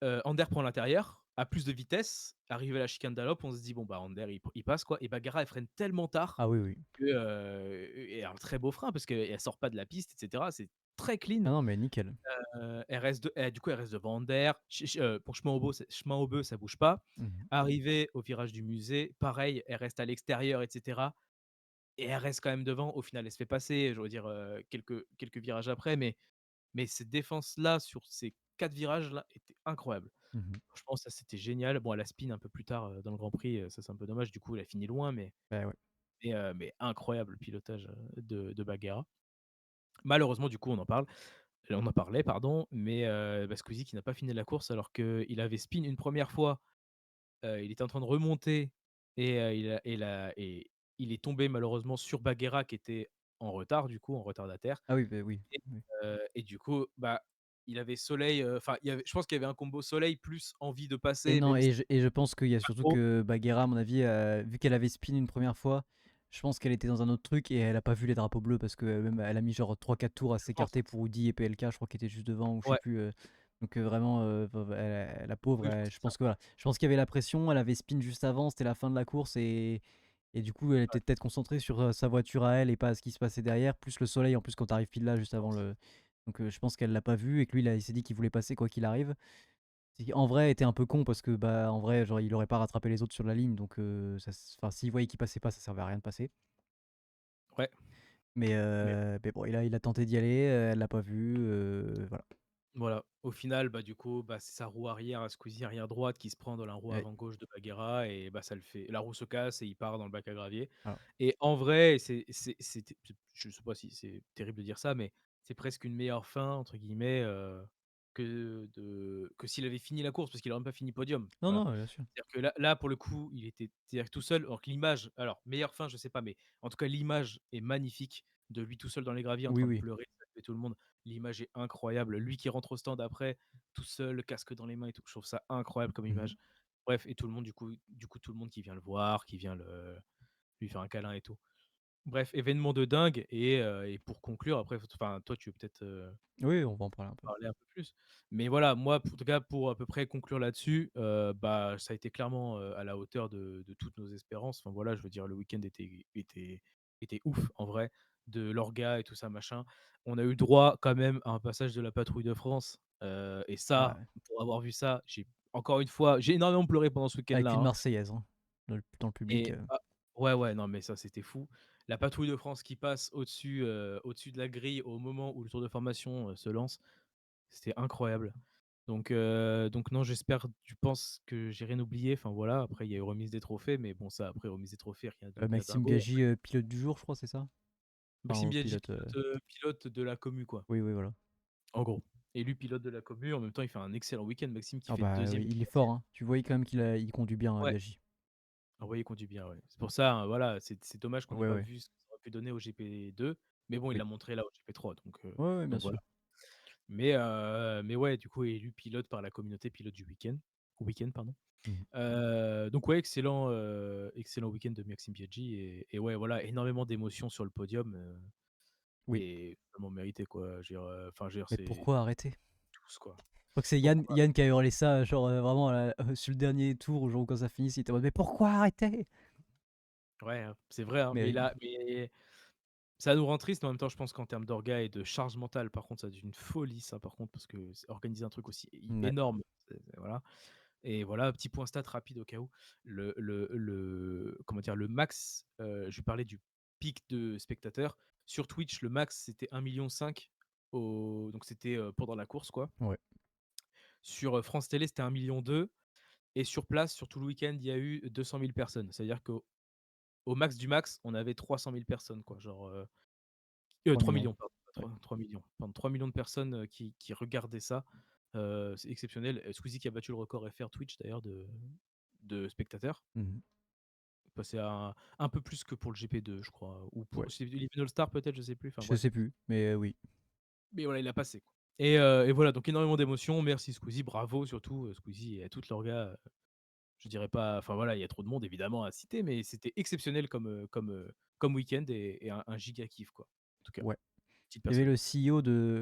Ander prend l'intérieur, à plus de vitesse. Arrivé à la chicane Dunlop, on se dit: «Bon, bah, Ander il passe quoi» et Baguera elle freine tellement tard Ah oui, oui. que, et un très beau frein parce qu'elle sort pas de la piste et cetera. C'est très clean. Ah non, mais nickel. Du coup, elle reste devant Ander. Pour chemin au bœuf, ça bouge pas. Mmh. Arrivée au virage du musée, pareil, elle reste à l'extérieur et cetera et elle reste quand même devant. Au final, elle se fait passer, je veux dire, quelques virages après, mais cette défense-là, sur ces 4 virages-là, était incroyable. Mmh. Franchement, ça, c'était génial. Bon, elle a spin un peu plus tard, dans le Grand Prix, ça, c'est un peu dommage. Du coup, elle a fini loin, Bah, ouais. mais incroyable le pilotage, de Baguera. Malheureusement, du coup, on en parlait, pardon, mais bah, Squeezie qui n'a pas fini la course alors qu'il avait spin une première fois, il était en train de remonter et il est tombé malheureusement sur Baguera qui était en retard du coup, en retardataire Ah oui, bah, oui. et Oui. et du coup, bah, il avait soleil, enfin, il y avait je pense qu'il y avait un combo soleil plus envie de Et passer, non, même si et je pense qu'il y a pas surtout trop. que Baguera, à mon avis, vu qu'elle avait spin une première fois, je pense qu'elle était dans un autre truc et elle a pas vu les drapeaux bleus parce que même elle a mis genre 3 4 tours à Je pense, s'écarter pour Woody et PLK, je crois qu'ils étaient juste devant ou je sais ouais, plus. Donc vraiment, la pauvre, oui, je pense que je c'est ça. pense que voilà, je pense qu'il y avait la pression, elle avait spin juste avant, c'était la fin de la course et du coup elle Ouais, était peut-être concentrée sur sa voiture à elle et pas à ce qui se passait derrière, plus le soleil en plus quand t'arrives pile là juste je avant pense. le. Donc je pense qu'elle l'a pas vu et que lui il s'est dit qu'il voulait passer quoi qu'il arrive. Qui en vrai était un peu con parce que, bah, en vrai, genre, il aurait pas rattrapé les autres sur la ligne donc enfin, s'il voyait qu'il passait pas, ça servait à rien de passer. Ouais, Mais mais bon, il a tenté d'y aller, elle l'a pas vu, voilà. voilà, au final, bah, du coup, bah, c'est sa roue arrière à Squeezie, arrière droite, qui se prend dans la roue Ouais, avant gauche de Baguera et bah, ça le fait la roue se casse et il part dans le bac à gravier voilà. et en vrai, je sais pas si c'est terrible de dire ça, mais c'est presque une «meilleure fin» entre guillemets, que s'il avait fini la course parce qu'il aurait même pas fini podium, Non, voilà. non, bien sûr. C'est-à-dire que là, pour le coup, il était c'est-à-dire tout seul, alors que l'image alors meilleure fin, je sais pas, mais en tout cas, l'image est magnifique de lui tout seul dans les graviers en Oui, train de oui. pleurer, saluer tout le monde. L'image est incroyable. Lui qui rentre au stand après, tout seul, casque dans les mains et tout, je trouve ça incroyable comme Mmh. image. Bref et tout le monde du coup, tout le monde qui vient le voir, qui vient lui faire un câlin et tout. Bref, événement de dingue et pour conclure après, enfin, toi, tu veux peut-être, Oui, on va en parler un peu. parler un peu plus. Mais voilà, moi, en tout cas, pour à peu près conclure là-dessus, bah, ça a été clairement, à la hauteur de toutes nos espérances. Enfin voilà, je veux dire, le week-end était ouf en vrai, de l'orga et tout ça machin. On a eu droit quand même à un passage de la patrouille de France, et ça, Ouais, pour avoir vu ça, j'ai énormément pleuré pendant ce week-end-là, avec une hein. Marseillaise, hein, dans le public, Et ouais, ouais, non, mais ça, c'était fou. La patrouille de France qui passe au-dessus de la grille au moment où le tour de formation, se lance, c'était incroyable. Donc non, tu penses que j'ai rien oublié. Enfin voilà, après il y a eu remise des trophées, mais bon ça après remise des trophées, rien de Maxime dingo. Biaggi, pilote du jour, je crois, c'est ça? Maxime Enfin, Biaggi, pilote, pilote de la commu quoi, oui, oui, voilà. en gros. Élu pilote de la commu, en même temps il fait un excellent week-end, Maxime qui Ah fait bah, 2e oui, et il est 3e. fort, hein. Tu voyais quand même il conduit bien, Ouais, Biaggi. Envoyer conduit bien, ouais. C'est pour ça, hein, voilà, c'est dommage qu'on n'ait Ouais, pas ouais. vu ce que ça aurait pu donner au GP2, mais bon, il Oui. l'a montré là au GP3, Ouais, ouais, bien donc sûr. voilà. Mais ouais, du coup, élu pilote par la communauté pilote du week-end, pardon. Mmh. Donc ouais, excellent week-end de Maxime Biaggi et ouais, voilà, énormément d'émotions sur le podium, Oui. et totalement mérité, quoi. Je veux dire, Mais c'est pourquoi arrêter? tous, quoi. Je crois que c'est Pourquoi? Yann qui a hurlé ça, genre, vraiment, sur le dernier tour, genre quand ça finit, il était en mode: «Mais pourquoi arrêter?» Ouais, hein, c'est vrai, hein, Mais oui. mais ça nous rend triste, mais en même temps, je pense qu'en termes d'orga et de charge mentale, par contre, ça doit être une folie, ça, par contre, parce que organiser un truc aussi Ouais. énorme, voilà. Et voilà, petit point stat rapide au cas où. Comment dire, le max, je vais parler du pic de spectateurs. Sur Twitch, le max, c'était 1,5 million donc c'était, pendant la course, quoi. Ouais. Sur, France Télé, c'était 1,2 million et sur place, sur tout le week-end, il y a eu 200 000 personnes. C'est-à-dire qu'au au max du max, on avait 300 000 personnes, quoi, genre, 3 3 millions. 000 000, pardon, pas Ouais. 3 millions, pardon, 3 millions de personnes, qui regardaient ça. C'est exceptionnel. Squeezie qui a battu le record FR Twitch d'ailleurs de spectateurs. Mmh. Passé à un peu plus que pour le GP2, je crois, ou Ouais. pour c'est Eleven All Star peut-être, je sais plus, enfin Je bref. sais plus, mais oui. Mais voilà, il a passé, quoi. Et voilà, donc énormément d'émotions. Merci Squeezie, bravo surtout, Squeezie et toute l'orga, je dirais pas, enfin voilà, il y a trop de monde évidemment à citer, mais c'était exceptionnel comme week-end et un giga kiff, quoi. En tout cas, Ouais. petite Il y avait personne.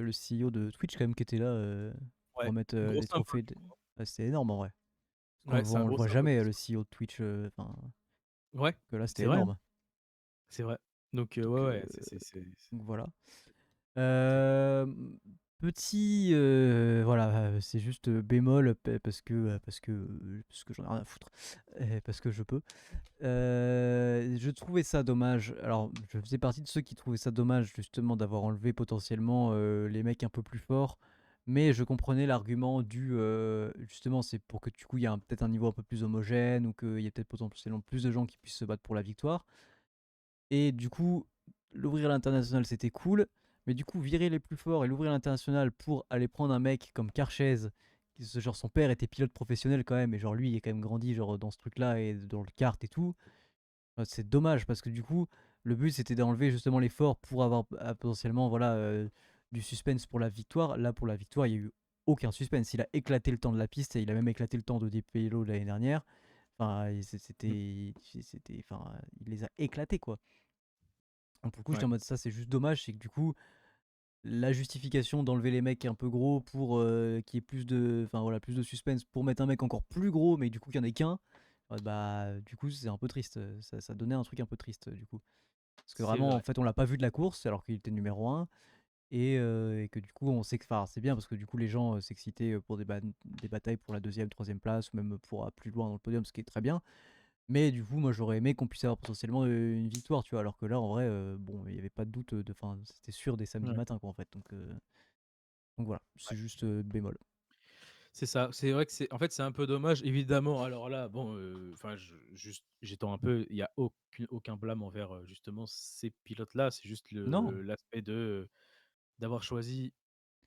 le CEO de Twitch quand même qui était là, pour Ouais, remettre, une grosse les symbole trophées du de coup, hein. ouais, c'était énorme en vrai. Parce qu'on Ouais, le voit c'est un on le gros voit symbole jamais, le aussi. CEO de Twitch, enfin, Ouais, que là, c'était c'est vrai, hein, énorme. c'est vrai. Donc Donc ouais, heu, ouais, c'est donc voilà. très cool. Petit, voilà, c'est juste, bémol parce que j'en ai rien à foutre et parce que je peux. Je trouvais ça dommage. Alors, je faisais partie de ceux qui trouvaient ça dommage justement d'avoir enlevé potentiellement, les mecs un peu plus forts, mais je comprenais l'argument justement, c'est pour que du coup, il y a peut-être un niveau un peu plus homogène ou qu'il y ait peut-être potentiellement plus de gens qui puissent se battre pour la victoire et du coup, l'ouvrir à l'international, c'était cool, mais du coup, virer les plus forts et l'ouvrir à l'international pour aller prendre un mec comme Carchez, genre son père était pilote professionnel quand même et genre lui, il est quand même grandi genre dans ce truc-là et dans le kart et tout. C'est dommage parce que du coup, le but c'était d'enlever justement l'effort pour avoir potentiellement voilà, du suspense pour la victoire. Là, pour la victoire, il y a eu aucun suspense. Il a éclaté le temps de la piste et il a même éclaté le temps de DPLO de l'année dernière. Enfin, Mmh. enfin, il les a éclatés quoi. Donc pour le coup, j'étais Ouais, en mode ça, c'est juste dommage, c'est que du coup, la justification d'enlever les mecs un peu gros pour qu'il y ait enfin voilà, plus de suspense pour mettre un mec encore plus gros, mais du coup qu'il n'y en ait qu'un. Bah, du coup, c'est un peu triste. Ça donnait un truc un peu triste du coup. Parce que c'est vraiment, en vrai. fait, on l'a pas vu de la course alors qu'il était numéro un et que du coup, on sait que enfin, c'est bien parce que du coup, les gens s'excitaient pour des batailles pour la deuxième, troisième place ou même pour plus loin dans le podium, ce qui est très bien. Mais du coup, moi, j'aurais aimé qu'on puisse avoir potentiellement une victoire, tu vois. Alors que là, en vrai, bon, il n'y avait pas de doute. Enfin, c'était sûr des samedis Ouais, matins, quoi, en fait. Donc voilà, c'est ouais. juste bémol. C'est ça, c'est vrai que c'est un peu dommage évidemment. Alors là, bon, enfin je juste j'étends un peu, il y a aucun blâme envers, justement ces pilotes-là. C'est juste Non, l'aspect d'avoir choisi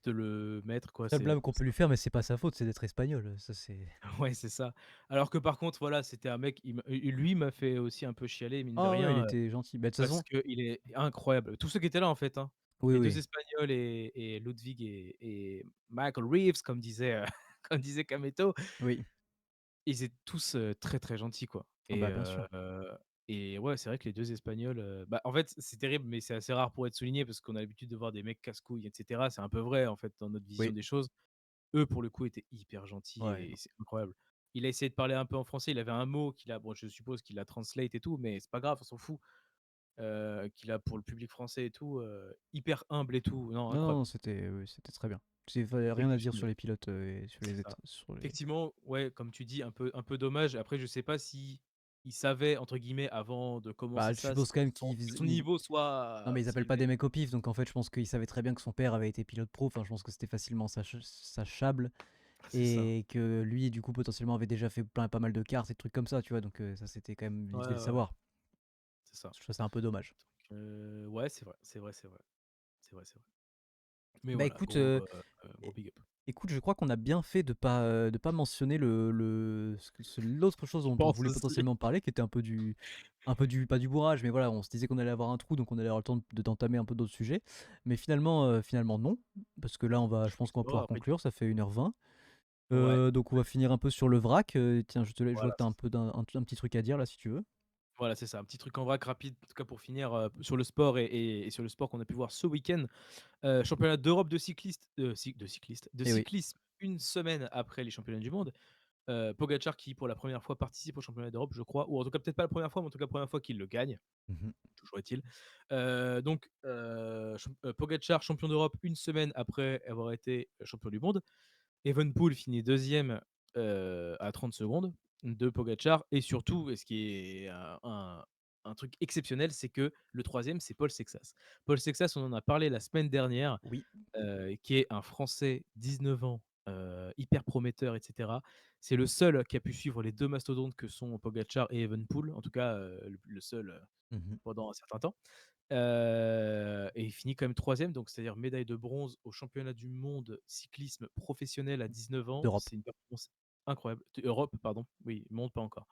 de le mettre, quoi. seul blâme qu'on peut C'est lui faire, mais c'est pas sa faute, c'est d'être espagnol. Ça, c'est. Ouais, c'est ça. Alors que par contre, voilà, c'était un mec, lui m'a fait aussi un peu chialer mine de Ah ouais, il rien, était gentil. Bah, de toute parce façon, qu'il est incroyable. Tous ceux qui étaient là, en fait, hein. oui, Les 2 oui, Espagnols et Ludwig et Michael Reeves, comme disait, comme disait Kameto. oui. Ils étaient tous, très, très gentils, quoi. Ah bah, bien sûr. Et ouais, c'est vrai que les 2 Espagnols, bah, en fait, c'est terrible, mais c'est assez rare pour être souligné parce qu'on a l'habitude de voir des mecs casse-couilles et cetera. C'est un peu vrai, en fait, dans notre vision Oui. des choses. Eux, pour le coup, étaient hyper gentils Ouais, et non. c'est incroyable. Il a essayé de parler un peu en français, il avait un mot bon, je suppose qu'il a translate et tout, mais c'est pas grave, on s'en fout. Qu'il a pour le public français et tout, hyper humble et tout. Non, Non, non, incroyable. non, c'était oui, c'était très bien. Il fallait rien à dire sur Exceptionnel. les pilotes et C'est ça. sur les. Effectivement, ouais, comme tu dis, un peu dommage. Après, je sais pas si il savait entre guillemets avant de Bah, commencer je ça, suppose quand même qu'ils que faisaient. son niveau soit Non, mais ils aussi appellent pas des élevé. mecs au pif, donc en fait, je pense qu'ils savaient très bien que son père avait été pilote pro. Enfin, je pense que c'était facilement sachable C'est ça. et que lui, du coup, potentiellement, avait déjà fait pas mal de cartes et de trucs comme ça, tu vois. Donc ça, c'était quand même, il Ouais, devait le ouais, ouais, savoir. c'est ça. Je trouve ça un peu dommage. Ouais, c'est vrai, c'est vrai, c'est vrai. C'est vrai, c'est vrai. Mais Bah, voilà, écoute, gros big up. écoute, je crois qu'on a bien fait de pas mentionner l'autre chose Je dont on pense voulait aussi. potentiellement parler, qui était un peu du pas du bourrage, mais voilà, on se disait qu'on allait avoir un trou, donc on allait avoir le temps d'entamer un peu d'autres sujets. Mais finalement non, parce que là, je pense qu'on va Oh, pouvoir après conclure, ça fait 1h20. ouais, Donc on va finir un peu sur le vrac. Tiens, je vois voilà, que tu as un peu un petit truc à dire là, si tu veux. voilà, c'est ça. Un petit truc en vrac rapide, en tout cas pour finir, sur le sport et sur le sport qu'on a pu voir ce week-end. Championnat d'Europe de Eh oui. cyclisme, une semaine après les championnats du monde. Pogacar qui, pour la première fois, participe au championnat d'Europe, je crois, ou en tout cas peut-être pas la première fois, mais en tout cas première fois qu'il le gagne, Mmh. toujours est-il. Pogacar, champion d'Europe, une semaine après avoir été champion du monde. Evenepoel finit deuxième à 30 secondes de Pogacar. Et surtout, et ce qui est un truc exceptionnel, c'est que le troisième, c'est Paul Sexas. Paul Sexas, on en a parlé la semaine dernière, Oui. qui est un Français, 19 ans, hyper prometteur, etc. C'est le seul qui a pu suivre les deux mastodontes que sont Pogacar et Evenepoel, en tout cas le seul Mmh. pendant un certain temps. Et il finit quand même troisième, donc c'est-à-dire médaille de bronze au championnat du monde cyclisme professionnel à 19 ans. D'Europe. C'est une performance incroyable. Europe, pardon. Oui, monde pas encore.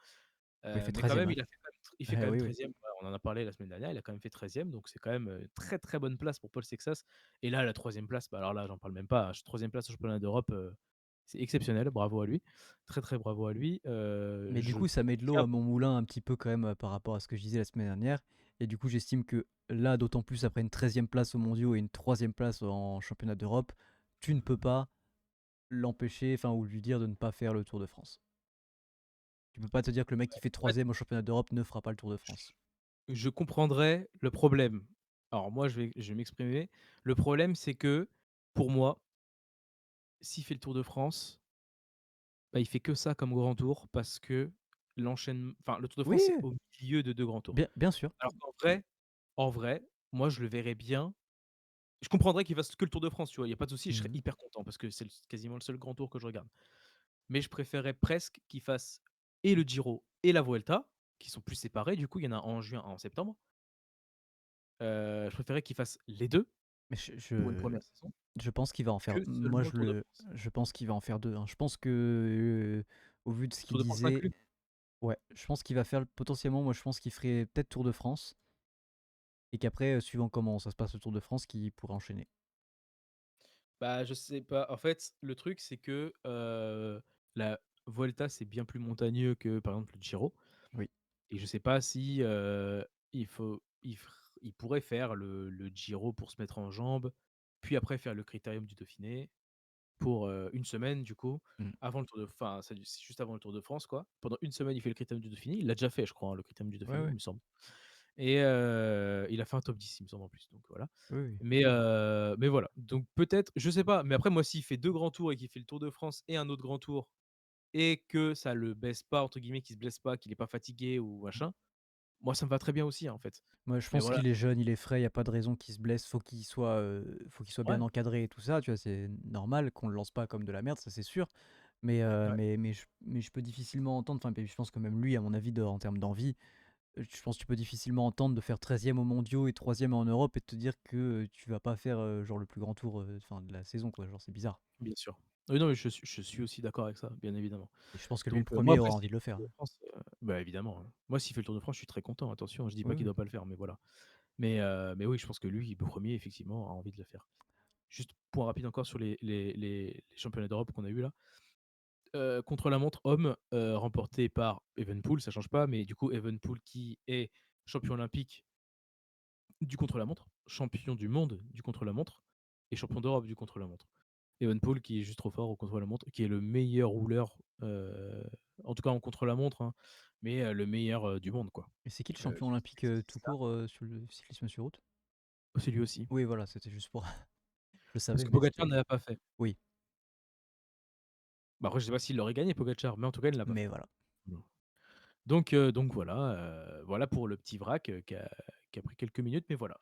Oui, il fait Mais quand 13e, même, hein. il fait quand Eh même oui, oui. 13e. Voilà, on en a parlé la semaine dernière. Il a quand même fait 13e, donc c'est quand même très très bonne place pour Paul Sexas. Et là, la troisième place, bah alors là, j'en parle même pas. Troisième place au championnat d'Europe, c'est exceptionnel. Bravo à lui. Très très bravo à lui. Mais du Je coup, ça met de l'eau tiens. à mon moulin un petit peu quand même, par rapport à ce que je disais la semaine dernière. Et du coup, j'estime que là, d'autant plus après une 13e place aux mondiaux et une 3e place en championnat d'Europe, tu ne peux pas l'empêcher, enfin, ou lui dire de ne pas faire le Tour de France. Tu peux pas te dire que le mec qui fait En fait, 3e au championnat d'Europe ne fera pas le Tour de France. je comprendrais le problème. Alors moi, je vais m'exprimer. Le problème, c'est que, pour moi, s'il fait le Tour de France, bah, il fait que ça comme grand tour parce que le Tour de France, c'est Oui, au milieu de 2 grands tours. bien sûr. Alors qu'en vrai, moi, je le verrais bien. Je comprendrais qu'il fasse que le Tour de France, tu vois? Il y a pas de souci, je serais Mmh. hyper content parce que c'est quasiment le seul grand tour que je regarde. Mais je préférerais presque qu'il fasse et le Giro et la Vuelta, qui sont plus séparés du coup, il y en a un en juin, un en septembre. Je préférerais qu'il fasse les 2 Mais pour une première saison. je pense qu'il va en faire Que moi, seulement le Tour de France. je pense qu'il va en faire 2, hein. Je pense que, au vu de ce Le qu'il Tour de France disait, inclus? ouais, je pense qu'il va faire potentiellement, moi, je pense qu'il ferait peut-être Tour de France et qu'après, suivant comment ça se passe le Tour de France, qu'il pourrait enchaîner. Bah, je sais pas. En fait, le truc, c'est que, la Vuelta, c'est bien plus montagneux que, par exemple, le Giro. Oui. Et je sais pas si, il pourrait faire le Giro pour se mettre en jambes, puis après faire le Critérium du Dauphiné pour, 1 semaine du coup, Mmh. avant le Tour de enfin, c'est juste avant le Tour de France, quoi. Pendant une semaine, il fait le Critérium du Dauphiné. Il l'a déjà fait, je crois, hein, le Critérium du Ouais, Dauphiné, il ouais. me semble. Et il a fait un top 10, il me semble, en plus, donc voilà. Oui, oui. Mais voilà, donc peut-être, je sais pas, mais après moi s'il fait 2 grands tours et qu'il fait le Tour de France et un autre grand tour et que ça le baisse pas entre guillemets, qu'il se blesse pas, qu'il est pas fatigué ou machin, moi ça me va très bien aussi, hein, en fait. Moi, je Mais pense voilà, qu'il est jeune, il est frais, il y a pas de raison qu'il se blesse. Faut qu'il soit bien ouais, encadré et tout ça, tu vois? C'est normal qu'on le lance pas comme de la merde, ça, c'est sûr. ouais, Mais je peux difficilement entendre, enfin, puis je pense que même lui, à mon avis, en termes d'envie, je pense que tu peux difficilement entendre de faire 13e aux mondiaux et 3e en Europe et de te dire que, tu vas pas faire, genre le plus grand tour, enfin, de la saison, quoi. Genre, c'est bizarre. bien sûr. Oui, non, mais je suis aussi d'accord avec ça, bien évidemment. Et je pense que lui, le Donc moi premier après aura envie s'il de fait le le faire, Tour de hein. France, bah, évidemment, hein. Moi s'il fait le Tour de France, je suis très content, attention, je dis Oui, pas qu'il oui. doit pas le faire, mais voilà. Mais oui, je pense que lui, le premier effectivement, a envie de le faire. Juste point rapide encore sur les championnats d'Europe qu'on a eu là. Contre-la-montre homme, remporté par Evenepoel, ça change pas, mais du coup Evenepoel qui est champion olympique du contre-la-montre, champion du monde du contre-la-montre et champion d'Europe du contre-la-montre. Evenepoel qui est juste trop fort au contre-la-montre, qui est le meilleur rouleur, en tout cas en contre-la-montre, hein, mais le meilleur, du monde, quoi. Et c'est qui le champion Juste olympique, préciser tout ça. court, sur le cyclisme sur route? C'est lui aussi. Oui, voilà, c'était juste pour je le Parce savais, que mais Pogacar c'était ne l'a pas fait. oui, Bah, après je sais pas s'il l'aurait gagné Pogacar, mais en tout cas il ne l'a pas mais fait. voilà. Mmh. Donc voilà, voilà pour le petit vrac, qui a pris quelques minutes, mais voilà.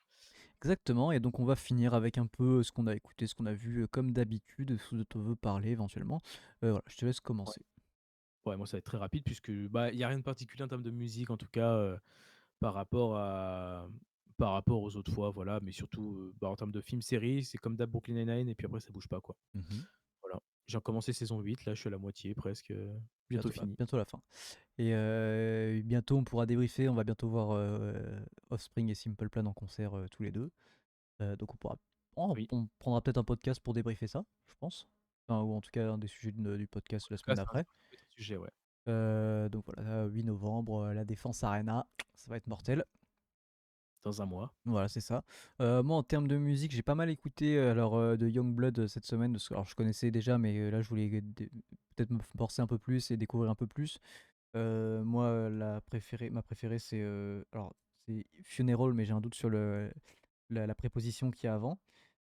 Exactement, et donc on va finir avec un peu ce qu'on a écouté, ce qu'on a vu, comme d'habitude, ce dont on veut parler éventuellement. Voilà, je te laisse Ouais. commencer. Ouais, moi ça va être très rapide puisque, bah, il y a rien de particulier en termes de musique en tout cas, par rapport à par rapport aux autres fois, voilà, mais surtout, bah, en termes de films, séries, c'est comme d'hab Brooklyn Nine-Nine et puis après ça bouge pas, quoi. Mmh. Voilà. J'ai commencé saison 8, là, je suis à la moitié presque, bientôt Bientôt, bah, fini. bientôt la fin et bientôt on pourra débriefer, on va bientôt voir, Offspring et Simple Plan en concert, tous les 2. Donc Oui, on prendra peut-être un podcast pour débriefer ça, je pense. Enfin, ou en tout cas un des sujets du podcast en la tout cas, semaine d'après. ça peut être un sujet, ouais. Donc voilà, 8 novembre, la Défense Arena, ça va être mortel. Dans un mois. Voilà, c'est ça. Moi, en termes de musique, j'ai pas mal écouté alors, de Youngblood cette semaine. Alors, je connaissais déjà, mais là, je voulais peut-être me forcer un peu plus et découvrir un peu plus. Moi, ma préférée, c'est Funeral, mais j'ai un doute sur la préposition qu'il y a avant.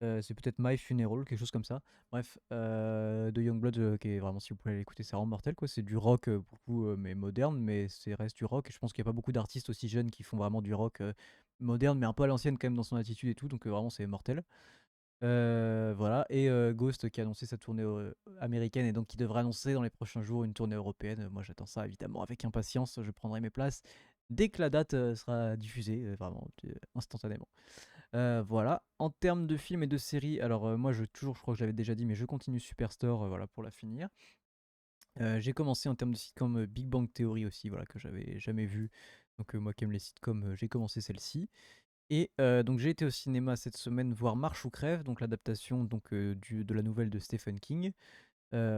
C'est peut-être My Funeral, quelque chose comme ça. Bref, de Youngblood, qui est vraiment, si vous pouvez l'écouter, c'est vraiment mortel, quoi. C'est du rock, beaucoup, mais moderne, mais c'est reste du rock. Et je pense qu'il n'y a pas beaucoup d'artistes aussi jeunes qui font vraiment du rock, moderne, mais un peu à l'ancienne quand même dans son attitude et tout, donc vraiment c'est mortel. Voilà, et Ghost qui a annoncé sa tournée américaine et donc qui devrait annoncer dans les prochains jours une tournée européenne. Moi j'attends ça évidemment avec impatience, je prendrai mes places dès que la date sera diffusée, vraiment instantanément. Voilà. En termes de films et de séries, alors moi je crois que je l'avais déjà dit, mais je continue Superstore, voilà, pour la finir. J'ai commencé en termes de sitcom Big Bang Theory aussi, voilà, que j'avais jamais vu. Donc moi qui aime les sitcoms, j'ai commencé celle-ci. Et donc j'ai été au cinéma cette semaine voir Marche ou crève, donc l'adaptation donc de la nouvelle de Stephen King,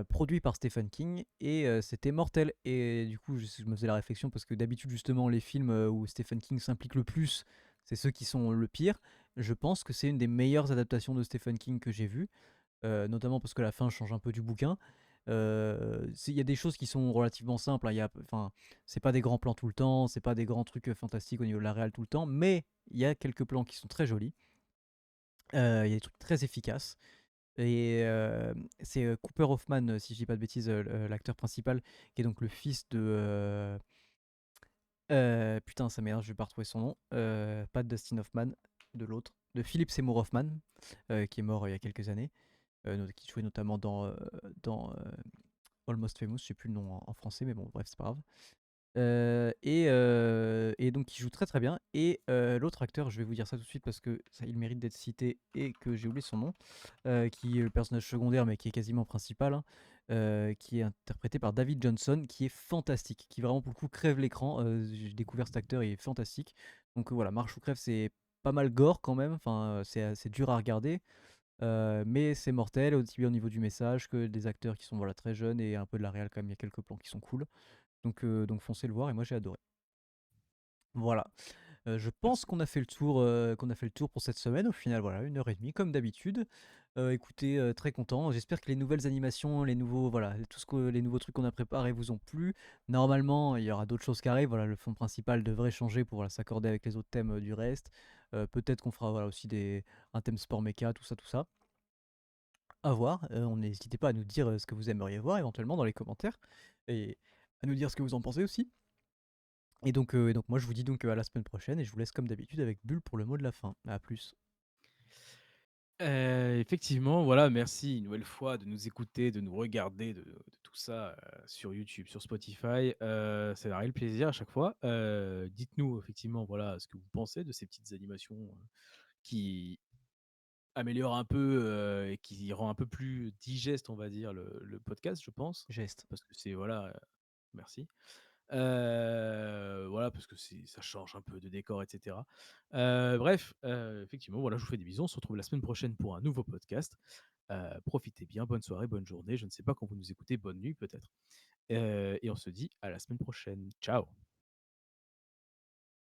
produit par Stephen King, et c'était mortel. Et du coup je me faisais la réflexion parce que d'habitude justement les films où Stephen King s'implique le plus, c'est ceux qui sont le pire. Je pense que c'est une des meilleures adaptations de Stephen King que j'ai vues, notamment parce que la fin change un peu du bouquin. Il y a des choses qui sont relativement simples, hein, enfin, c'est pas des grands plans tout le temps, c'est pas des grands trucs fantastiques au niveau de la réal tout le temps, mais il y a quelques plans qui sont très jolis. Il y a des trucs très efficaces. Et c'est Cooper Hoffman, si je dis pas de bêtises, l'acteur principal, qui est donc le fils de. Putain, ça m'énerve, je vais pas retrouver son nom. Pas de Dustin Hoffman, de l'autre. De Philip Seymour Hoffman, qui est mort il y a quelques années, qui jouait notamment dans Almost Famous, je sais plus le nom en français, mais bon, bref, c'est pas grave. Et donc il joue très très bien. Et l'autre acteur, je vais vous dire ça tout de suite parce que ça, il mérite d'être cité et que j'ai oublié son nom, qui est le personnage secondaire mais qui est quasiment principal, hein, qui est interprété par David Johnson, qui est fantastique, qui vraiment pour le coup crève l'écran. J'ai découvert cet acteur, il est fantastique. Donc voilà, Marche ou crève, c'est pas mal gore quand même, enfin c'est dur à regarder, mais c'est mortel, aussi bien au niveau du message que des acteurs qui sont voilà, très jeunes et un peu de la réal quand même, il y a quelques plans qui sont cool. Donc foncez le voir et moi j'ai adoré. Voilà. Je pense Merci. qu'on a fait le tour pour cette semaine. Au final, voilà, 1 heure et demie comme d'habitude. Écoutez, très content. J'espère que les nouvelles animations, les nouveaux trucs qu'on a préparés vous ont plu. Normalement, il y aura d'autres choses qui arrivent. Voilà, le fond principal devrait changer pour voilà, s'accorder avec les autres thèmes du reste. Peut-être qu'on fera voilà, aussi un thème sport méca, tout ça, tout ça. À voir. N'hésitez pas à nous dire ce que vous aimeriez voir éventuellement dans les commentaires et à nous dire ce que vous en pensez aussi. Et donc moi je vous dis donc à la semaine prochaine et je vous laisse comme d'habitude avec Bulle pour le mot de la fin. À plus. Effectivement, voilà, merci une nouvelle fois de nous écouter, de nous regarder, de tout ça, sur YouTube, sur Spotify. C'est un réel plaisir à chaque fois. Dites-nous effectivement, voilà, ce que vous pensez de ces petites animations, qui améliorent un peu, et qui rend un peu plus digeste, on va dire, le podcast, je pense. Geste. Parce que c'est voilà, merci. Voilà, parce que ça change un peu de décor, et cetera. Bref, effectivement, voilà, je vous fais des bisous. On se retrouve la semaine prochaine pour un nouveau podcast. Profitez bien, bonne soirée, bonne journée. Je ne sais pas quand vous nous écoutez, bonne nuit peut-être. Et on se dit à la semaine prochaine. Ciao.